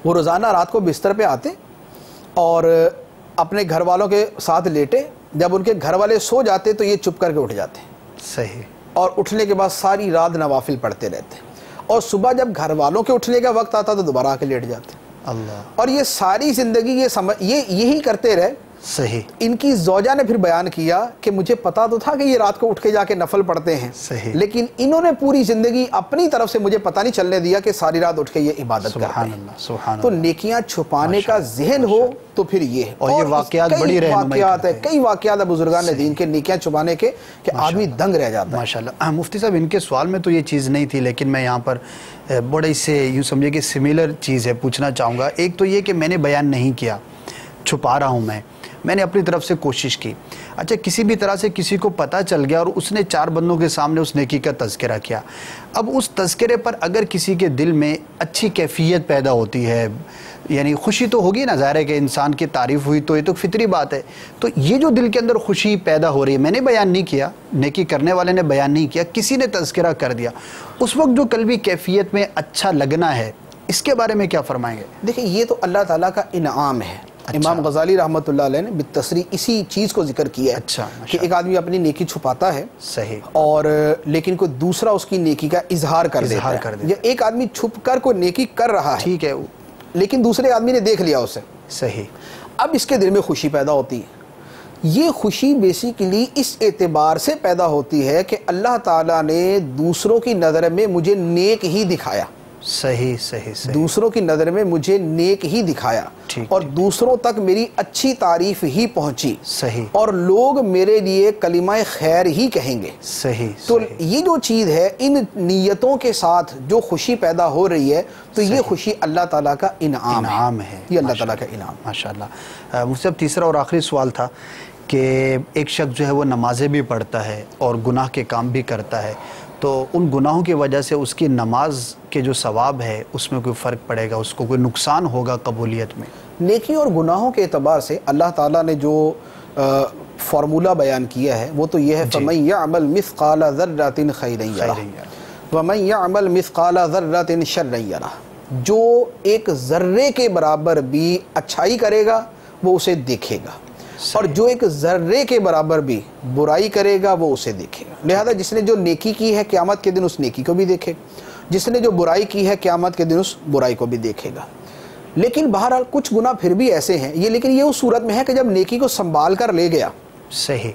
روزانہ رات کو بستر پہ آتے اور اپنے گھر والوں کے ساتھ لیٹے، جب ان کے گھر والے سو جاتے تو یہ چپ کر کے اٹھ جاتے،
صحیح،
اور اٹھنے کے بعد ساری رات نوافل پڑھتے رہتے، اور صبح جب گھر والوں کے اٹھنے کا وقت آتا تو دوبارہ آ کے لیٹ جاتے، اللہ۔ اور یہ ساری زندگی یہی کرتے رہے۔
صحیح۔
ان کی زوجہ نے پھر بیان کیا کہ مجھے پتا تو تھا کہ یہ رات کو اٹھ کے جا کے نفل پڑھتے ہیں،
صحیح،
لیکن انہوں نے پوری زندگی اپنی طرف سے مجھے پتہ نہیں چلنے دیا کہ ساری رات اٹھ کے یہ عبادت کرتے ہیں۔
سبحان اللہ، سبحان اللہ۔
تو نیکیاں چھپانے کا ذہن ہو تو پھر یہ ہے،
اور یہ واقعات بڑی رہنمائی کرتے ہیں،
کئی واقعات ہیں بزرگان دین کے نیکیاں چھپانے کے کہ آدمی دنگ رہ جاتا ہے۔
ماشاءاللہ۔ مفتی صاحب ان کے سوال میں تو یہ چیز نہیں تھی، لیکن میں یہاں پر بڑے سے یوں سمجھے کہ سملر چیز ہے پوچھنا چاہوں گا۔ ایک تو یہ کہ میں نے بیان نہیں کیا، چھپا رہا ہوں میں، میں نے اپنی طرف سے کوشش کی. اچھا کسی بھی طرح سے کسی کو پتہ چل گیا اور اس نے 4 بندوں کے سامنے اس نیکی کا تذکرہ کیا. اب اس تذکرے پر اگر کسی کے دل میں اچھی کیفیت پیدا ہوتی ہے, یعنی خوشی تو ہوگی نا, ظاہر ہے کہ انسان کی تعریف ہوئی تو یہ تو فطری بات ہے. تو یہ جو دل کے اندر خوشی پیدا ہو رہی ہے, میں نے بیان نہیں کیا, نیکی کرنے والے نے بیان نہیں کیا, کسی نے تذکرہ کر دیا, اس وقت جو قلبی کیفیت میں اچھا لگنا ہے, اس کے بارے میں کیا فرمائیں گے؟
دیکھیں یہ تو اللہ تعالیٰ کا انعام ہے. امام غزالی رحمۃ اللہ علیہ نے بالتصریح اسی چیز کو ذکر کیا ہے.
اچھا
کہ ایک آدمی اپنی نیکی چھپاتا ہے,
صحیح,
اور لیکن کوئی دوسرا اس کی نیکی کا اظہار کر دیتا ہے. یا ایک آدمی چھپ کر کوئی نیکی کر رہا ہے,
ٹھیک ہے,
لیکن دوسرے آدمی نے دیکھ لیا اسے,
صحیح,
اب اس کے دل میں خوشی پیدا ہوتی ہے. یہ خوشی بیسیکلی اس اعتبار سے پیدا ہوتی ہے کہ اللہ تعالیٰ نے دوسروں کی نظر میں مجھے نیک ہی دکھایا.
صحیح صحیح صحیح,
دوسروں کی نظر میں مجھے نیک ہی دکھایا, اور دوسروں تک میری اچھی تعریف ہی پہنچی,
صحیح,
اور لوگ میرے لیے کلمہ خیر ہی کہیں گے.
صحیح.
تو یہ جو چیز ہے, ان نیتوں کے ساتھ جو خوشی پیدا ہو رہی ہے, تو یہ خوشی اللہ تعالیٰ کا انعام ہے. یہ اللہ تعالیٰ کا انعام.
ماشاءاللہ. مجھ سے اب تیسرا اور آخری سوال تھا کہ ایک شخص جو ہے وہ نمازیں بھی پڑھتا ہے اور گناہ کے کام بھی کرتا ہے, تو ان گناہوں کی وجہ سے اس کی نماز کے جو ثواب ہے اس میں کوئی فرق پڑے گا, اس کو کوئی نقصان ہوگا قبولیت میں؟
نیکی اور گناہوں کے اعتبار سے اللہ تعالیٰ نے جو فارمولہ بیان کیا ہے وہ تو یہ ہے, فَمَن يَعْمَلْ مِثْقَالَ ذَرَّةٍ خَيْرًا يَرَهُ وَمَن يَعْمَلْ مِثْقَالَ ذَرَّةٍ شَرًّا يَرَهُ. جو ایک ذرے کے برابر بھی اچھائی کرے گا وہ اسے دیکھے گا, اور جو ایک ذرے کے برابر بھی برائی کرے گا وہ اسے دیکھے گا. لہذا جس نے جو نیکی کی ہے قیامت کے دن اس نیکی کو بھی دیکھے گا, جس نے جو برائی کی ہے قیامت کے دن اس برائی کو بھی دیکھے گا. لیکن بہرحال کچھ گناہ پھر بھی ایسے ہیں, لیکن یہ اس صورت میں ہے کہ جب نیکی کو سنبھال کر لے گیا.
صحیح,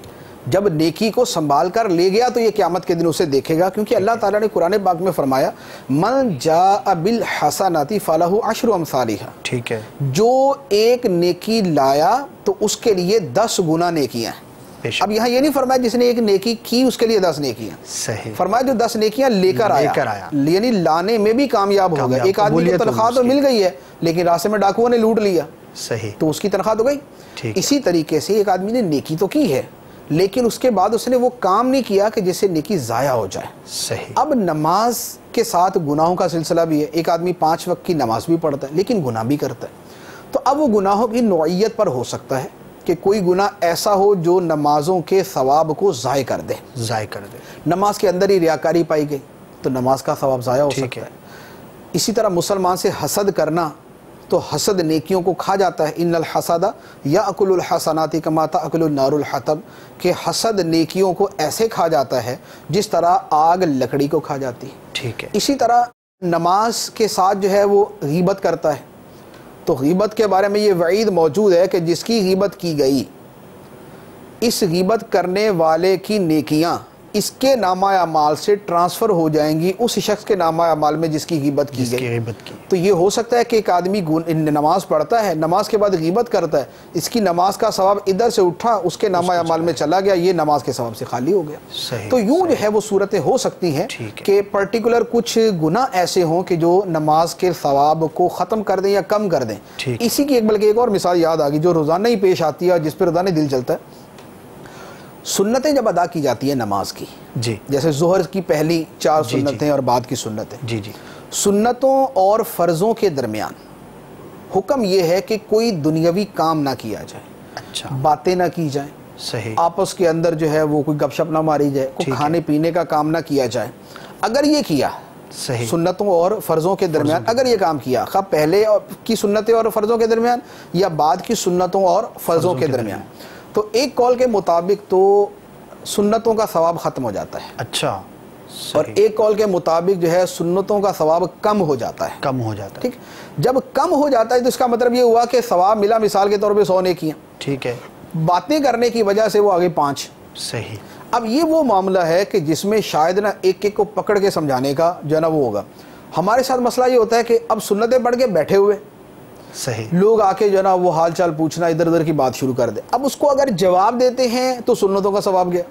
جب نیکی کو سنبھال کر لے گیا تو یہ قیامت کے دن اسے دیکھے گا, کیونکہ اللہ تعالیٰ نے قرآن پاک میں فرمایا من جاء بالحسنات فلہ عشر امثالھا.
ٹھیک ہے,
جو ایک نیکی لایا تو اس کے لیے 10 گنا نیکیاں ہیں. اب یہاں یہ نہیں فرمایا جس نے ایک نیکی کی اس کے لیے 10 نیکیاں,
صحیح,
فرمایا جو 10 نیکیاں لے کر آیا, یعنی لانے میں بھی کامیاب ہو گیا. ایک آدمی کو تنخواہ تو مل گئی ہے لیکن راستے میں ڈاکوؤں نے لوٹ لیا,
صحیح,
تو اس کی تنخواہ تو گئی. اسی طریقے سے ایک آدمی نے نیکی تو کی ہے لیکن اس کے بعد اس نے وہ کام نہیں کیا کہ جس سے نیکی ضائع ہو جائے.
صحیح.
اب نماز کے ساتھ گناہوں کا سلسلہ بھی ہے. ایک آدمی 5 وقت کی نماز بھی پڑھتا ہے لیکن گناہ بھی کرتا ہے, تو اب وہ گناہوں کی نوعیت پر ہو سکتا ہے کہ کوئی گناہ ایسا ہو جو نمازوں کے ثواب کو ضائع کر دے. نماز کے اندر ہی ریاکاری پائی گئی تو نماز کا ثواب ضائع ہو سکتا ہے. اسی طرح مسلمان سے حسد کرنا, تو حسد نیکیوں کو کھا جاتا ہے. ان الحسد یاکل الحسنات کما تاکل النار الحطب, کہ حسد نیکیوں کو ایسے کھا جاتا ہے جس طرح آگ لکڑی کو کھا جاتی ہے.
ٹھیک ہے.
اسی طرح نماز کے ساتھ جو ہے وہ غیبت کرتا ہے, تو غیبت کے بارے میں یہ وعید موجود ہے کہ جس کی غیبت کی گئی, اس غیبت کرنے والے کی نیکیاں اس کے نامہ اعمال سے ٹرانسفر ہو جائیں گی اس شخص کے نامہ اعمال میں جس کی غیبت کی گئی. تو یہ ہو سکتا ہے کہ ایک آدمی نماز پڑھتا ہے, نماز کے بعد غیبت کرتا ہے, اس کی نماز کا ثواب ادھر سے اٹھا اس کے نامہ اعمال میں چلا گیا, یہ نماز کے ثواب سے خالی ہو گیا. تو یوں جو ہے وہ صورتیں ہو سکتی ہیں کہ پرٹیکولر کچھ گناہ ایسے ہوں کہ جو نماز کے ثواب کو ختم کر دیں یا کم کر دیں. اسی کی بلکہ ایک اور مثال یاد آ گئی جو روزانہ ہی پیش آتی ہے اور جس پہ روزانہ دل چلتا ہے. سنتیں جب ادا کی جاتی ہیں نماز کی,
جی,
جیسے ظہر کی پہلی 4 سنتیں اور بعد کی سنتیں,
جی جی,
سنتوں اور فرضوں کے درمیان حکم یہ ہے کہ کوئی دنیاوی کام نہ کیا جائے.
اچھا,
باتیں نہ کی جائیں,
صحیح,
آپس کے اندر جو ہے وہ کوئی گپ شپ نہ ماری جائے, کوئی کھانے پینے کا کام نہ کیا جائے. اگر یہ کیا
صحیح,
سنتوں اور فرضوں کے درمیان اگر یہ کام کیا, خواہ پہلے کی سنتیں اور فرضوں کے درمیان یا بعد کی سنتوں اور فرضوں کے درمیان, تو ایک قول کے مطابق تو سنتوں کا ثواب ختم ہو جاتا ہے.
اچھا,
اور ایک قول کے مطابق جو ہے سنتوں کا ثواب کم ہو جاتا ہے.
کم ہو جاتا ہے.
ٹھیک, جب کم ہو جاتا ہے تو اس کا مطلب یہ ہوا کہ ثواب ملا مثال کے طور پہ 100 نیکیاں.
ٹھیک ہے,
باتیں کرنے کی وجہ سے وہ آگے 5.
صحیح.
اب یہ وہ معاملہ ہے کہ جس میں شاید نا ایک ایک کو پکڑ کے سمجھانے کا جو ہے نا وہ ہوگا. ہمارے ساتھ مسئلہ یہ ہوتا ہے کہ اب سنتیں پڑھ کے بیٹھے ہوئے,
صحیح,
لوگ آ کے جو ہے نا وہ حال چال پوچھنا, ادھر ادھر کی بات شروع کر دے. اب اس کو اگر جواب دیتے ہیں تو سنتوں کا ثواب گیا,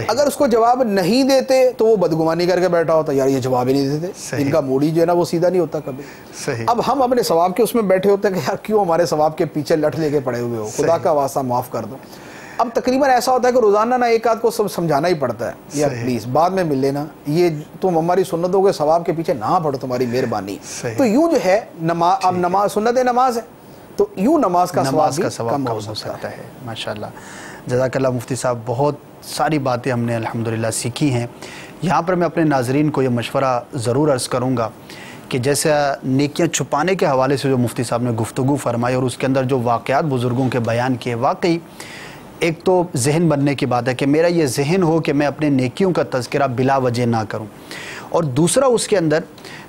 اگر اس کو جواب نہیں دیتے تو وہ بدگمانی کر کے بیٹھا ہوتا یار یہ جواب ہی نہیں دیتے، ان کا موڈ ہی جو ہے نا وہ سیدھا نہیں ہوتا کبھی۔ اب ہم اپنے ثواب کے اس میں بیٹھے ہوتے ہیں کہ یار کیوں ہمارے ثواب کے پیچھے لٹ لے کے پڑے ہوئے ہو، خدا کا واسطہ معاف کر دو۔ اب تقریباً ایسا ہوتا ہے کہ روزانہ نہ ایک آدھ کو سب سمجھانا ہی پڑتا ہے یار پلیز بعد میں مل لینا، یہ تم ہماری سنتوں کے ثواب کے پیچھے نہ پڑو، تمہاری مہربانی۔ تو یوں جو ہے نماز، اب نماز سنت نماز ہے تو یوں نماز کا ثواب کم ہو سکتا ہے۔
ماشاءاللہ، جزاک اللہ مفتی صاحب، بہت ساری باتیں ہم نے الحمدللہ سیکھی ہیں۔ یہاں پر میں اپنے ناظرین کو یہ مشورہ ضرور عرض کروں گا کہ جیسے نیکیاں چھپانے کے حوالے سے جو مفتی صاحب نے گفتگو فرمائی اور اس کے اندر جو واقعات بزرگوں کے بیان کیے، واقعی ایک تو ذہن بننے کی بات ہے کہ میرا یہ ذہن ہو کہ میں اپنے نیکیوں کا تذکرہ بلا وجہ نہ کروں، اور دوسرا اس کے اندر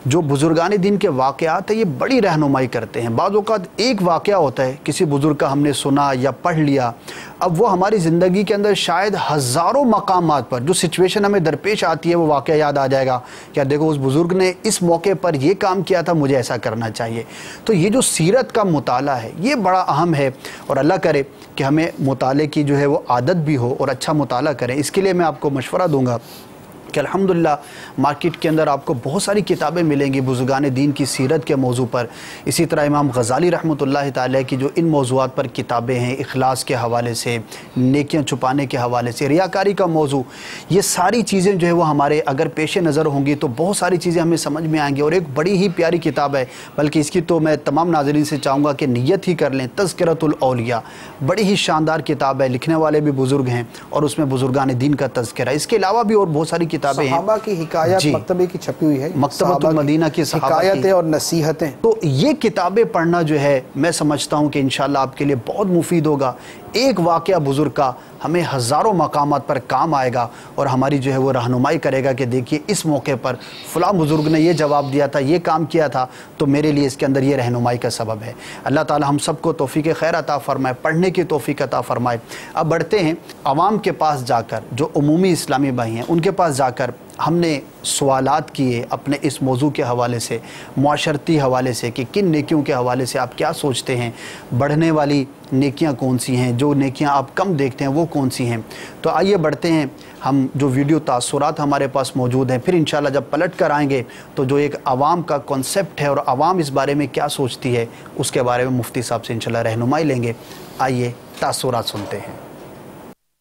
جو بزرگان دین کے واقعات ہیں یہ بڑی رہنمائی کرتے ہیں۔ بعض اوقات ایک واقعہ ہوتا ہے کسی بزرگ کا ہم نے سنا یا پڑھ لیا، اب وہ ہماری زندگی کے اندر شاید ہزاروں مقامات پر جو سچویشن ہمیں درپیش آتی ہے وہ واقعہ یاد آ جائے گا کہ دیکھو اس بزرگ نے اس موقع پر یہ کام کیا تھا، مجھے ایسا کرنا چاہیے۔ تو یہ جو سیرت کا مطالعہ ہے یہ بڑا اہم ہے، اور اللہ کرے کہ ہمیں مطالعے کی جو ہے وہ عادت بھی ہو اور اچھا مطالعہ کریں۔ اس کے لیے میں آپ کو مشورہ دوں گا کہ الحمدللہ مارکیٹ کے اندر آپ کو بہت ساری کتابیں ملیں گی بزرگان دین کی سیرت کے موضوع پر۔ اسی طرح امام غزالی رحمۃ اللہ تعالیٰ کی جو ان موضوعات پر کتابیں ہیں، اخلاص کے حوالے سے، نیکیاں چھپانے کے حوالے سے، ریاکاری کا موضوع، یہ ساری چیزیں جو ہے وہ ہمارے اگر پیش نظر ہوں گی تو بہت ساری چیزیں ہمیں سمجھ میں آئیں گی، اور ایک بڑی ہی پیاری کتاب ہے، بلکہ اس کی تو میں تمام ناظرین سے چاہوں گا کہ نیت ہی کر لیں، تذکرۃ الاولیاء، بڑی ہی شاندار کتاب ہے، لکھنے والے بھی بزرگ ہیں اور اس میں بزرگان دین کا تذکرہ ہے۔ اس کے علاوہ بھی اور بہت ساری کتابیں ہیں،
صحابہ کی حکایت مکتبے کی چھپی ہوئی ہے،
مکتبۃ المدینہ کی
حکایتیں اور نصیحتیں،
تو یہ کتابیں پڑھنا جو ہے میں سمجھتا ہوں کہ انشاءاللہ آپ کے لیے بہت مفید ہوگا۔ ایک واقعہ بزرگ کا ہمیں ہزاروں مقامات پر کام آئے گا اور ہماری جو ہے وہ رہنمائی کرے گا کہ دیکھیے اس موقع پر فلاں بزرگ نے یہ جواب دیا تھا، یہ کام کیا تھا، تو میرے لیے اس کے اندر یہ رہنمائی کا سبب ہے۔ اللہ تعالی ہم سب کو توفیق خیر عطا فرمائے، پڑھنے کی توفیق عطا فرمائے۔ اب بڑھتے ہیں عوام کے پاس جا کر، جو عمومی اسلامی بھائی ہیں ان کے پاس جا کر ہم نے سوالات کیے اپنے اس موضوع کے حوالے سے، معاشرتی حوالے سے، کہ کن نیکیوں کے حوالے سے آپ کیا سوچتے ہیں، بڑھنے والی نیکیاں کون سی ہیں، جو نیکیاں آپ کم دیکھتے ہیں وہ کون سی ہیں۔ تو آئیے بڑھتے ہیں، ہم جو ویڈیو تاثرات ہمارے پاس موجود ہیں، پھر انشاءاللہ جب پلٹ کر آئیں گے تو جو ایک عوام کا کنسیپٹ ہے اور عوام اس بارے میں کیا سوچتی ہے اس کے بارے میں مفتی صاحب سے انشاءاللہ رہنمائی لیں گے۔ آئیے تاثرات سنتے ہیں۔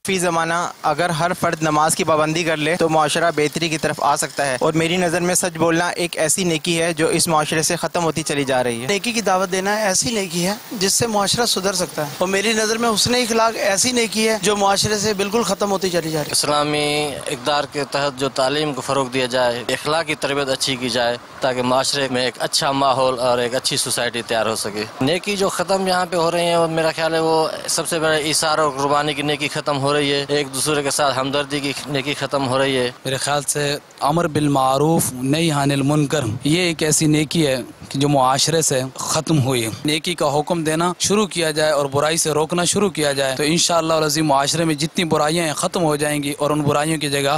فی زمانہ اگر ہر فرد نماز کی پابندی کر لے تو معاشرہ بہتری کی طرف آ سکتا ہے، اور میری نظر میں سچ بولنا ایک ایسی نیکی ہے جو اس معاشرے سے ختم ہوتی چلی جا رہی ہے۔
نیکی کی دعوت دینا ایسی نیکی ہے جس سے معاشرہ سدھر سکتا ہے، اور میری نظر میں حسن اخلاق ایسی نیکی ہے جو معاشرے سے بالکل ختم ہوتی چلی جا رہی ہے۔
اسلامی اقدار کے تحت جو تعلیم کو فروغ دیا جائے، اخلاق کی تربیت اچھی کی جائے تاکہ معاشرے میں ایک اچھا ماحول اور ایک اچھی سوسائٹی تیار ہو سکے۔ نیکی جو ختم یہاں پہ ہو رہی ہیں، اور میرا خیال ہے وہ سب سے بڑا ایثار اور قربانی کی نیکی ختم ہو رہی ہے، ایک دوسرے کے ساتھ ہمدردی کی نیکی ختم ہو رہی ہے۔
میرے خیال سے امر بالمعروف نہی عن المنکر یہ ایک ایسی نیکی ہے جو معاشرے سے ختم ہوئی ہے۔ نیکی کا حکم دینا شروع کیا جائے اور برائی سے روکنا شروع کیا جائے تو انشاءاللہ العظیم معاشرے میں جتنی برائیاں ہیں ختم ہو جائیں گی، اور ان برائیوں کی جگہ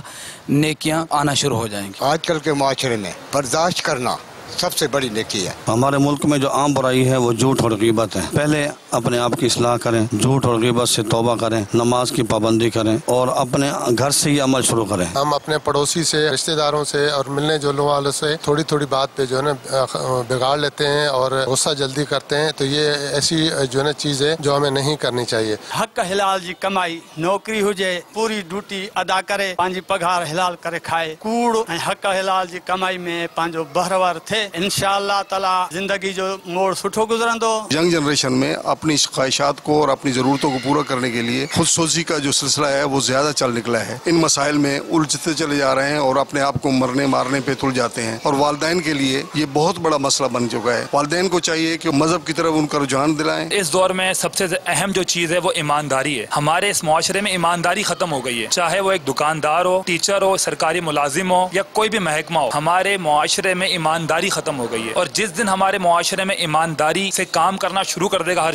نیکیاں آنا شروع ہو جائیں گی۔
آج کل کے معاشرے میں برداشت کرنا سب سے بڑی نیکی ہے۔
ہمارے ملک میں جو عام برائی ہے وہ جھوٹ اور غیبت ہے۔ پہلے اپنے آپ کی اصلاح کریں، جھوٹ اور غیبت سے توبہ کریں، نماز کی پابندی کریں اور اپنے گھر سے یہ عمل شروع کریں۔
ہم اپنے پڑوسی سے، رشتہ داروں سے اور ملنے جلنے والوں سے تھوڑی تھوڑی بات پہ جو ہے نا بگاڑ لیتے ہیں اور غصہ جلدی کرتے ہیں، تو یہ ایسی جو ہے نا چیز ہے جو ہمیں نہیں کرنی چاہیے۔
حق حلال جی کمائی، نوکری ہوجے پوری ڈیوٹی ادا کرے، پانجی پگھار حلال کرے کھائے، کوڑ حق حلال جی کمائی میں پانجو بہرور تھے، انشاءاللہ تعالی زندگی جو موڑ سٹھو گزرندو۔
ینگ جنریشن میں اپنی خواہشات کو اور اپنی ضرورتوں کو پورا کرنے کے لیے خود سوزی کا جو سلسلہ ہے وہ زیادہ چل نکلا ہے۔ ان مسائل میں الجھتے چلے جا رہے ہیں اور اپنے آپ کو مرنے مارنے پہ تل جاتے ہیں، اور والدین کے لیے یہ بہت بڑا مسئلہ بن چکا ہے۔ والدین کو چاہیے کہ مذہب کی طرف ان کا رجحان دلائیں۔
اس دور میں سب سے اہم جو چیز ہے وہ ایمانداری ہے۔ ہمارے اس معاشرے میں ایمانداری ختم ہو گئی ہے، چاہے وہ ایک دکاندار ہو، ٹیچر ہو، سرکاری ملازم ہو یا کوئی بھی محکمہ ہو، ہمارے معاشرے میں ایمانداری ختم ہو گئی ہے۔ اور جس دن ہمارے معاشرے میں ایمانداری سے کام کرنا شروع کر دے گا ہر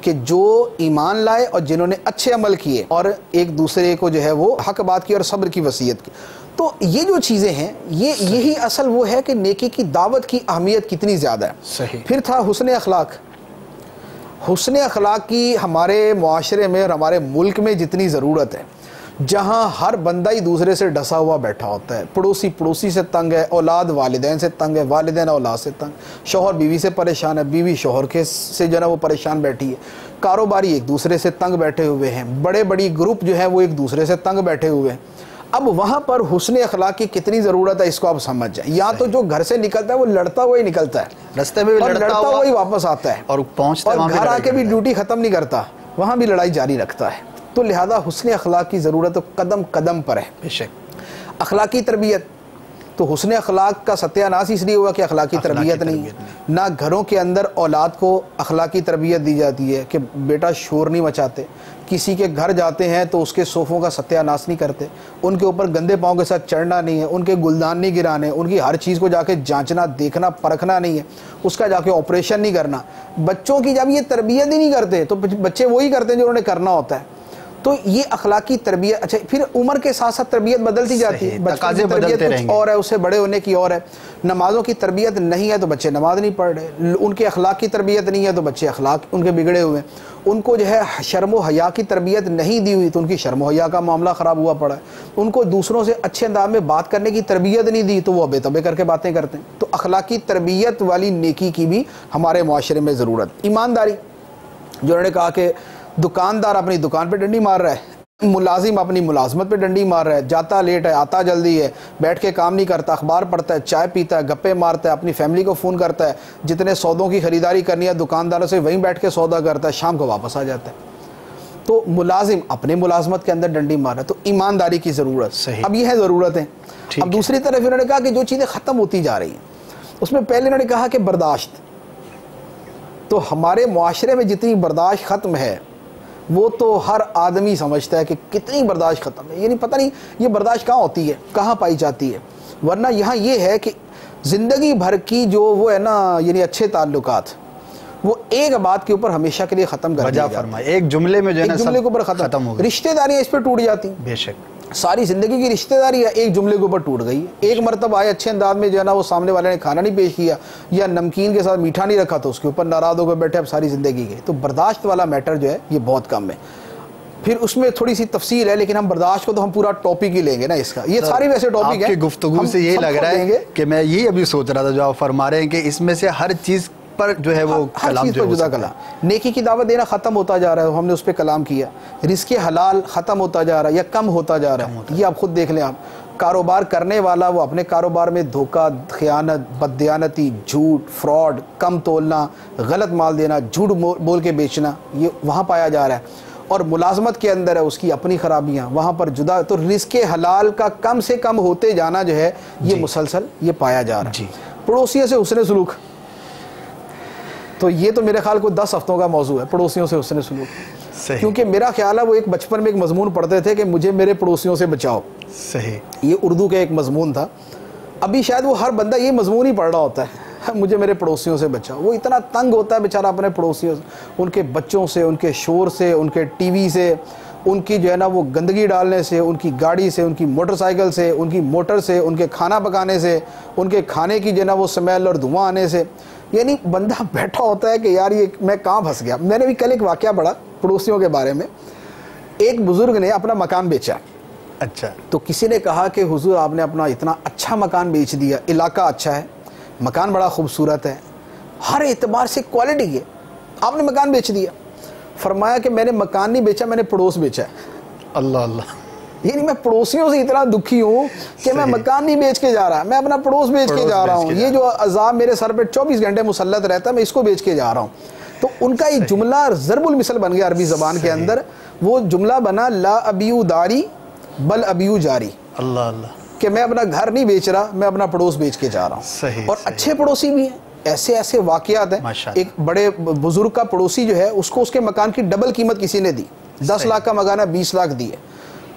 کہ جو ایمان لائے اور جنہوں نے اچھے عمل کیے اور ایک دوسرے کو جو ہے وہ حق بات کی اور صبر کی وصیت کی. تو یہ جو چیزیں ہیں یہی اصل وہ ہے کہ نیکی کی دعوت کی اہمیت کتنی زیادہ ہے.
صحیح.
پھر تھا حسن اخلاق. حسن اخلاق کی ہمارے معاشرے میں اور ہمارے ملک میں جتنی ضرورت ہے، جہاں ہر بندہ ہی دوسرے سے ڈسا ہوا بیٹھا ہوتا ہے، پڑوسی پڑوسی سے تنگ ہے، اولاد والدین سے تنگ ہے، والدین اولاد سے تنگ، شوہر بیوی سے پریشان ہے، بیوی شوہر کے سے جو ہے وہ پریشان بیٹھی ہے، کاروباری ایک دوسرے سے تنگ بیٹھے ہوئے ہیں، بڑے بڑی گروپ جو ہے وہ ایک دوسرے سے تنگ بیٹھے ہوئے ہیں. اب وہاں پر حسن اخلاق کی کتنی ضرورت ہے اس کو آپ سمجھ جائیں. یا تو جو گھر سے نکلتا ہے وہ لڑتا ہوا ہی نکلتا ہے،
رستے میں بھی
لڑتا ہوا ہی واپس آتا ہے،
اور پہنچتا
اور گھر آ کے بھی ڈیوٹی ختم نہیں کرتا، وہاں بھی لڑائی جاری رکھتا ہے. تو لہذا حسن اخلاق کی ضرورت قدم قدم پر ہے.
بے شک.
اخلاقی تربیت تو حسن اخلاق کا ستیہ ناش اس لیے ہوا کہ اخلاقی تربیت نہیں ہے. نہ گھروں کے اندر اولاد کو اخلاقی تربیت دی جاتی ہے کہ بیٹا شور نہیں مچاتے، کسی کے گھر جاتے ہیں تو اس کے صوفوں کا ستیہ ناش نہیں کرتے، ان کے اوپر گندے پاؤں کے ساتھ چڑھنا نہیں ہے، ان کے گلدان نہیں گرانے، ان کی ہر چیز کو جا کے جانچنا دیکھنا پرکھنا نہیں ہے، اس کا جا کے آپریشن نہیں کرنا. بچوں کی جب یہ تربیت ہی نہیں کرتے تو بچے وہی کرتے ہیں جو انہوں نے کرنا ہوتا ہے. تو یہ اخلاقی تربیت. اچھا پھر عمر کے ساتھ ساتھ تربیت بدلتی جاتی ہے، بچوں کی تربیت کچھ اور ہے، اس سے بڑے ہونے کی اور ہے. نمازوں کی تربیت نہیں ہے تو بچے نماز نہیں پڑھ رہے، ان کے اخلاق کی تربیت نہیں ہے تو بچے اخلاق ان کے بگڑے ہوئے ہیں. ان کو جو ہے شرم و حیا کی تربیت نہیں دی ہوئی تو ان کی شرم و حیا کا معاملہ خراب ہوا پڑا ہے. ان کو دوسروں سے اچھے انداز میں بات کرنے کی تربیت نہیں دی تو وہ بے تبے کر کے باتیں کرتے ہیں. تو اخلاقی تربیت والی نیکی کی بھی ہمارے معاشرے میں ضرورت. ایمانداری، جو انہوں نے کہا کہ دکاندار اپنی دکان پہ ڈنڈی مار رہا ہے، ملازم اپنی ملازمت پہ ڈنڈی مار رہا ہے، جاتا لیٹ ہے آتا جلدی ہے، بیٹھ کے کام نہیں کرتا، اخبار پڑھتا ہے، چائے پیتا ہے، گپے مارتا ہے، اپنی فیملی کو فون کرتا ہے، جتنے سودوں کی خریداری کرنی ہے دکانداروں سے وہیں بیٹھ کے سودا کرتا ہے، شام کو واپس آ جاتا ہے. تو ملازم اپنے ملازمت کے اندر ڈنڈی مار رہا ہے. تو ایمانداری کی ضرورت.
صحیح.
اب یہ ہے ضرورتیں. اب دوسری طرف انہوں نے کہا کہ جو چیزیں ختم ہوتی جا رہی ہیں اس میں پہلے انہوں نے کہا کہ برداشت. تو ہمارے معاشرے میں جتنی برداشت ختم ہے وہ تو ہر آدمی سمجھتا ہے کہ کتنی برداشت ختم ہے، یعنی پتہ نہیں یہ برداشت کہاں ہوتی ہے، کہاں پائی جاتی ہے. ورنہ یہاں یہ ہے کہ زندگی بھر کی جو وہ ہے نا یعنی اچھے تعلقات وہ ایک بات کے اوپر ہمیشہ کے لیے ختم کر دیا جاتا ہے،
ایک جملے میں جو ہے نا
ایک جملے کے اوپر ختم ہو گئی. رشتہ داریاں اس پہ ٹوٹ جاتی ہیں.
بے شک.
ساری زندگی کی رشتہ داری ہے ایک جملے کے اوپر ٹوٹ گئی. ایک مرتبہ آئے اچھے انداز میں جو ہے نا وہ سامنے والے نے کھانا نہیں پیش کیا یا نمکین کے ساتھ میٹھا نہیں رکھا تو اس کے اوپر ناراض ہو کے بیٹھے اب ساری زندگی گئی. تو برداشت والا میٹر جو ہے یہ بہت کم ہے. پھر اس میں تھوڑی سی تفصیل ہے لیکن ہم برداشت کو تو ہم پورا ٹاپک ہی لیں گے نا اس کا. یہ ساری ویسے ٹاپک ہے.
آپ کی گفتگو سے یہ لگ رہا ہے کہ میں یہ ابھی سوچ رہا تھا جو آپ فرما رہے ہیں کہ اس میں سے ہر چیز پر جو ہے وہ کلام جو ہے جدا کلام.
نیکی کی دعوت دینا ختم ہوتا جا رہا ہے، ہم نے اس پہ کلام کیا. رزق حلال ختم ہوتا جا رہا ہے یا کم ہوتا جا رہا ہے، یہ آپ خود دیکھ لیں. آپ کاروبار کرنے والا وہ اپنے کاروبار میں دھوکہ، خیانت، بددیانتی، جھوٹ، فراڈ، کم تولنا، غلط مال دینا، جھوٹ بول کے بیچنا، یہ وہاں پایا جا رہا ہے. اور ملازمت کے اندر ہے اس کی اپنی خرابیاں وہاں پر جدا. تو رزق حلال کا کم سے کم ہوتے جانا جو ہے یہ مسلسل یہ پایا جا رہا ہے. پڑوسیوں سے حسن سلوک، تو یہ تو میرے خیال کو 10 ہفتوں کا موضوع ہے، پڑوسیوں سے حسن سلوک. کیونکہ میرا خیال ہے وہ ایک بچپن میں ایک مضمون پڑھتے تھے کہ مجھے میرے پڑوسیوں سے بچاؤ.
صحیح.
یہ اردو کا ایک مضمون تھا. ابھی شاید وہ ہر بندہ یہ مضمون ہی پڑھ رہا ہوتا ہے، مجھے میرے پڑوسیوں سے بچاؤ. وہ اتنا تنگ ہوتا ہے بیچارہ اپنے پڑوسیوں سے، ان کے بچوں سے، ان کے شور سے، ان کے ٹی وی سے، ان کی جو ہے نا وہ گندگی ڈالنے سے، ان کی گاڑی سے، ان کی موٹر سائیکل سے، ان کی موٹر سے، ان کے کھانا پکانے سے، ان کے کھانے کی جو ہے نا وہ سمیل اور دھواں آنے سے. یعنی بندہ بیٹھا ہوتا ہے کہ یار یہ میں کہاں پھنس گیا. میں نے بھی کل ایک واقعہ پڑھا پڑوسیوں کے بارے میں. ایک بزرگ نے اپنا مکان بیچا.
اچھا.
تو کسی نے کہا کہ حضور آپ نے اپنا اتنا اچھا مکان بیچ دیا، علاقہ اچھا ہے، مکان بڑا خوبصورت ہے، ہر اعتبار سے کوالٹی ہے، آپ نے مکان بیچ دیا. فرمایا کہ میں نے مکان نہیں بیچا، میں نے پڑوس بیچا ہے.
اللہ اللہ.
یعنی میں پڑوسیوں سے اتنا دکھی ہوں کہ میں مکان نہیں بیچ کے جا رہا، میں اپنا پڑوس بیچ کے جا رہا ہوں. یہ جو عذاب میرے سر پہ 24 گھنٹے مسلط رہتا ہے میں اس کو بیچ کے جا رہا ہوں. تو ان کا ایک جملہ ضرب المثل بن گیا عربی زبان کے اندر. وہ جملہ بنا لا ابیو داری بل ابیو جاری.
اللہ اللہ.
کہ میں اپنا گھر نہیں بیچ رہا، میں اپنا پڑوس بیچ کے جا رہا ہوں.
صحیح.
اور اچھے پڑوسی بھی ہیں، ایسے ایسے واقعات ہیں. ایک بڑے بزرگ کا پڑوسی جو ہے اس کو اس کے مکان کی ڈبل قیمت کسی نے دی. 10 لاکھ کا مکان ہے 20 لاکھ دی ہے.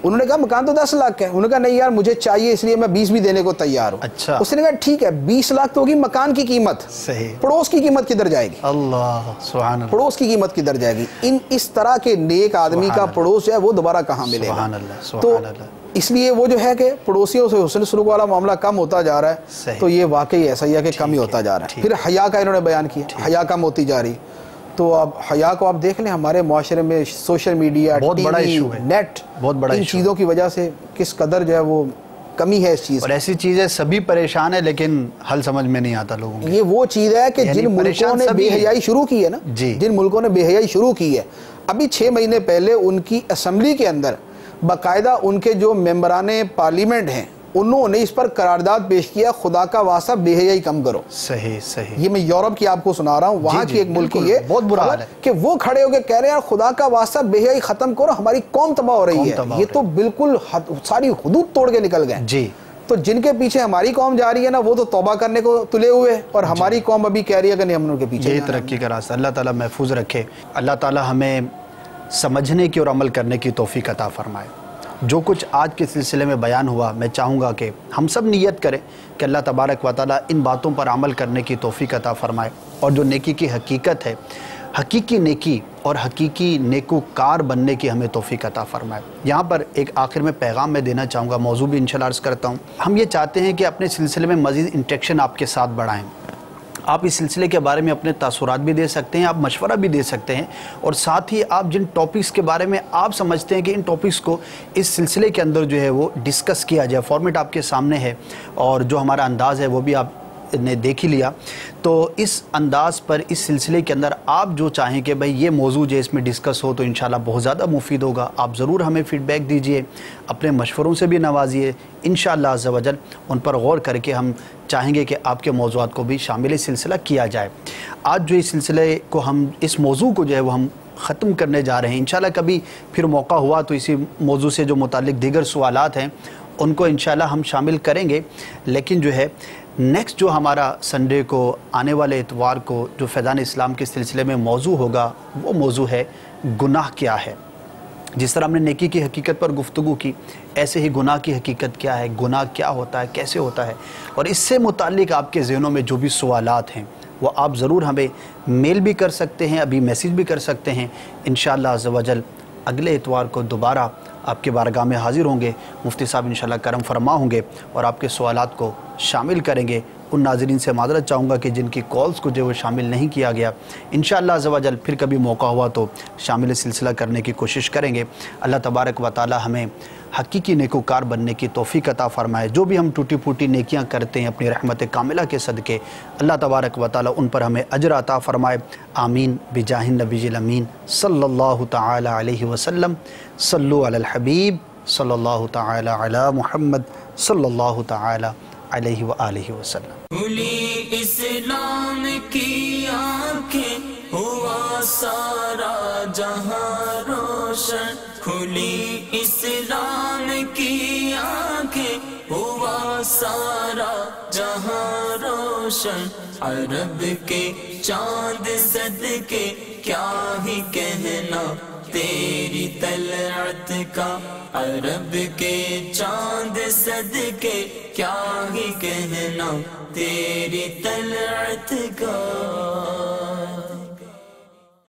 انہوں نے کہا مکان تو 10 لاکھ کا ہے. انہوں نے کہا نہیں یار مجھے چاہیے اس لیے میں 20 بھی دینے کو تیار ہوں.
اچھا.
اس نے کہا ٹھیک ہے 20 لاکھ تو ہوگی مکان کی قیمت,
صحیح,
پڑوس کی قیمت کدھر جائے گی؟
اللہ سبحان اللہ,
پڑوس کی قیمت کدھر جائے گی؟ اس طرح کے نیک آدمی کا پڑوس جو ہے وہ دوبارہ کہاں ملے گا؟
سبحان اللہ,
تو
سبحان اللہ.
اس لیے وہ جو ہے کہ پڑوسیوں سے حسن سلوک والا معاملہ کم ہوتا جا رہا ہے, تو یہ واقعی ایسا ہی ہے کہ کم ہی ہوتا جا رہا ہے. پھر حیا کا انہوں نے بیان کیا, حیا کم ہوتی جا رہی. تو اب حیا کو آپ دیکھ لیں ہمارے معاشرے میں سوشل میڈیا,
بہت بڑا ایشو ہے,
نیٹ,
بہت بڑا
ان چیزوں کی وجہ سے کس قدر جو ہے وہ کمی ہے اس چیز.
اور ایسی چیزیں سبھی پریشان ہیں لیکن حل سمجھ میں نہیں آتا لوگوں کو.
یہ وہ چیز ہے کہ جن ملکوں نے بے حیائی شروع کی ہے نا, جن ملکوں نے بے حیائی شروع کی ہے, ابھی 6 مہینے پہلے ان کی اسمبلی کے اندر باقاعدہ ان کے جو ممبران پارلیمنٹ ہیں انہوں نے اس پر قرارداد پیش کیا, خدا کا واسطہ بے حیائی کم کرو.
صحیح صحیح.
یہ میں یورپ کی آپ کو سنا رہا ہوں, وہاں کی ایک ملک کی ہے,
بہت برا حال ہے
کہ وہ کھڑے ہو کے کہہ رہے ہیں خدا کا واسطہ بے حیائی ختم کرو, ہماری قوم تباہ ہو رہی ہے. یہ تو بالکل ساری حدود توڑ کے نکل گئے.
جی.
تو جن کے پیچھے ہماری قوم جا رہی ہے نا وہ تو توبہ کرنے کو تلے ہوئے, اور ہماری قوم ابھی کہہ رہی ہے کہ نہیں ہم ان کے پیچھے.
یہی ترقی کا راستہ. اللہ تعالیٰ محفوظ رکھے. اللہ تعالیٰ ہمیں سمجھنے کی اور عمل کرنے کی توفیق عطا فرمائے. جو کچھ آج کے سلسلے میں بیان ہوا, میں چاہوں گا کہ ہم سب نیت کریں کہ اللہ تبارک و تعالیٰ ان باتوں پر عمل کرنے کی توفیق عطا فرمائے, اور جو نیکی کی حقیقت ہے, حقیقی نیکی اور حقیقی نیکوکار بننے کی ہمیں توفیق عطا فرمائے. یہاں پر ایک آخر میں پیغام میں دینا چاہوں گا, موضوع بھی انشاءاللہ عرض کرتا ہوں. ہم یہ چاہتے ہیں کہ اپنے سلسلے میں مزید انٹریکشن آپ کے ساتھ بڑھائیں. آپ اس سلسلے کے بارے میں اپنے تاثرات بھی دے سکتے ہیں, آپ مشورہ بھی دے سکتے ہیں, اور ساتھ ہی آپ جن ٹاپکس کے بارے میں آپ سمجھتے ہیں کہ ان ٹاپکس کو اس سلسلے کے اندر جو ہے وہ ڈسکس کیا جائے. فارمیٹ آپ کے سامنے ہے, اور جو ہمارا انداز ہے وہ بھی آپ نے دیکھ ہی لیا. تو اس انداز پر اس سلسلے کے اندر آپ جو چاہیں کہ بھئی یہ موضوع جو اس میں ڈسکس ہو تو انشاءاللہ بہت زیادہ مفید ہوگا, آپ ضرور ہمیں فیڈ بیک دیجئے, اپنے مشوروں سے بھی نوازیے. انشاءاللہ عز و جل ان پر غور کر کے ہم چاہیں گے کہ آپ کے موضوعات کو بھی شامل سلسلہ کیا جائے. آج جو اس سلسلے کو ہم اس موضوع کو جو ہے وہ ہم ختم کرنے جا رہے ہیں. انشاءاللہ کبھی پھر موقع ہوا تو اسی موضوع سے جو متعلق دیگر سوالات ہیں ان کو انشاءاللہ ہم شامل کریں گے. لیکن جو ہے نیکسٹ جو ہمارا سنڈے کو آنے والے اتوار کو جو فیضان اسلام کے سلسلے میں موضوع ہوگا وہ موضوع ہے گناہ کیا ہے. جس طرح ہم نے نیکی کی حقیقت پر گفتگو کی, ایسے ہی گناہ کی حقیقت کیا ہے, گناہ کیا ہوتا ہے, کیسے ہوتا ہے, اور اس سے متعلق آپ کے ذہنوں میں جو بھی سوالات ہیں وہ آپ ضرور ہمیں میل بھی کر سکتے ہیں, ابھی میسیج بھی کر سکتے ہیں. انشاءاللہ عز و جل اگلے اتوار کو دوبارہ آپ کے بارگاہ میں حاضر ہوں گے. مفتی صاحب انشاءاللہ کرم فرما ہوں گے اور آپ کے سوالات کو شامل کریں گے. ان ناظرین سے معذرت چاہوں گا کہ جن کی کالز کو جو وہ شامل نہیں کیا گیا, انشاءاللہ عز و جل پھر کبھی موقع ہوا تو شامل سلسلہ کرنے کی کوشش کریں گے. اللہ تبارک و تعالی ہمیں حقیقی نیکوکار بننے کی توفیق عطا فرمائے. جو بھی ہم ٹوٹی پھوٹی نیکیاں کرتے ہیں اپنی رحمت کاملہ کے صدقے, اللہ تبارک و تعالی ان پر ہمیں اجر عطا فرمائے. آمین بجاہ النبی الامین صلی اللہ تعالی علیہ وسلم. صلو علی الحبیب صلی اللہ تعالی علی محمد صلی اللہ تعالی علیہ وآلہ وسلم.
کھلی اسلام کی آنکھیں ہوا سارا جہاں روشن, کھلی اسلام کی آنکھیں ہوا سارا جہاں روشن. عرب کے چاند صدقے کیا ہی کہنا تیری طلعت کا, عرب کے چاند صدقے کیا ہی کہنا تیری طلعت کا.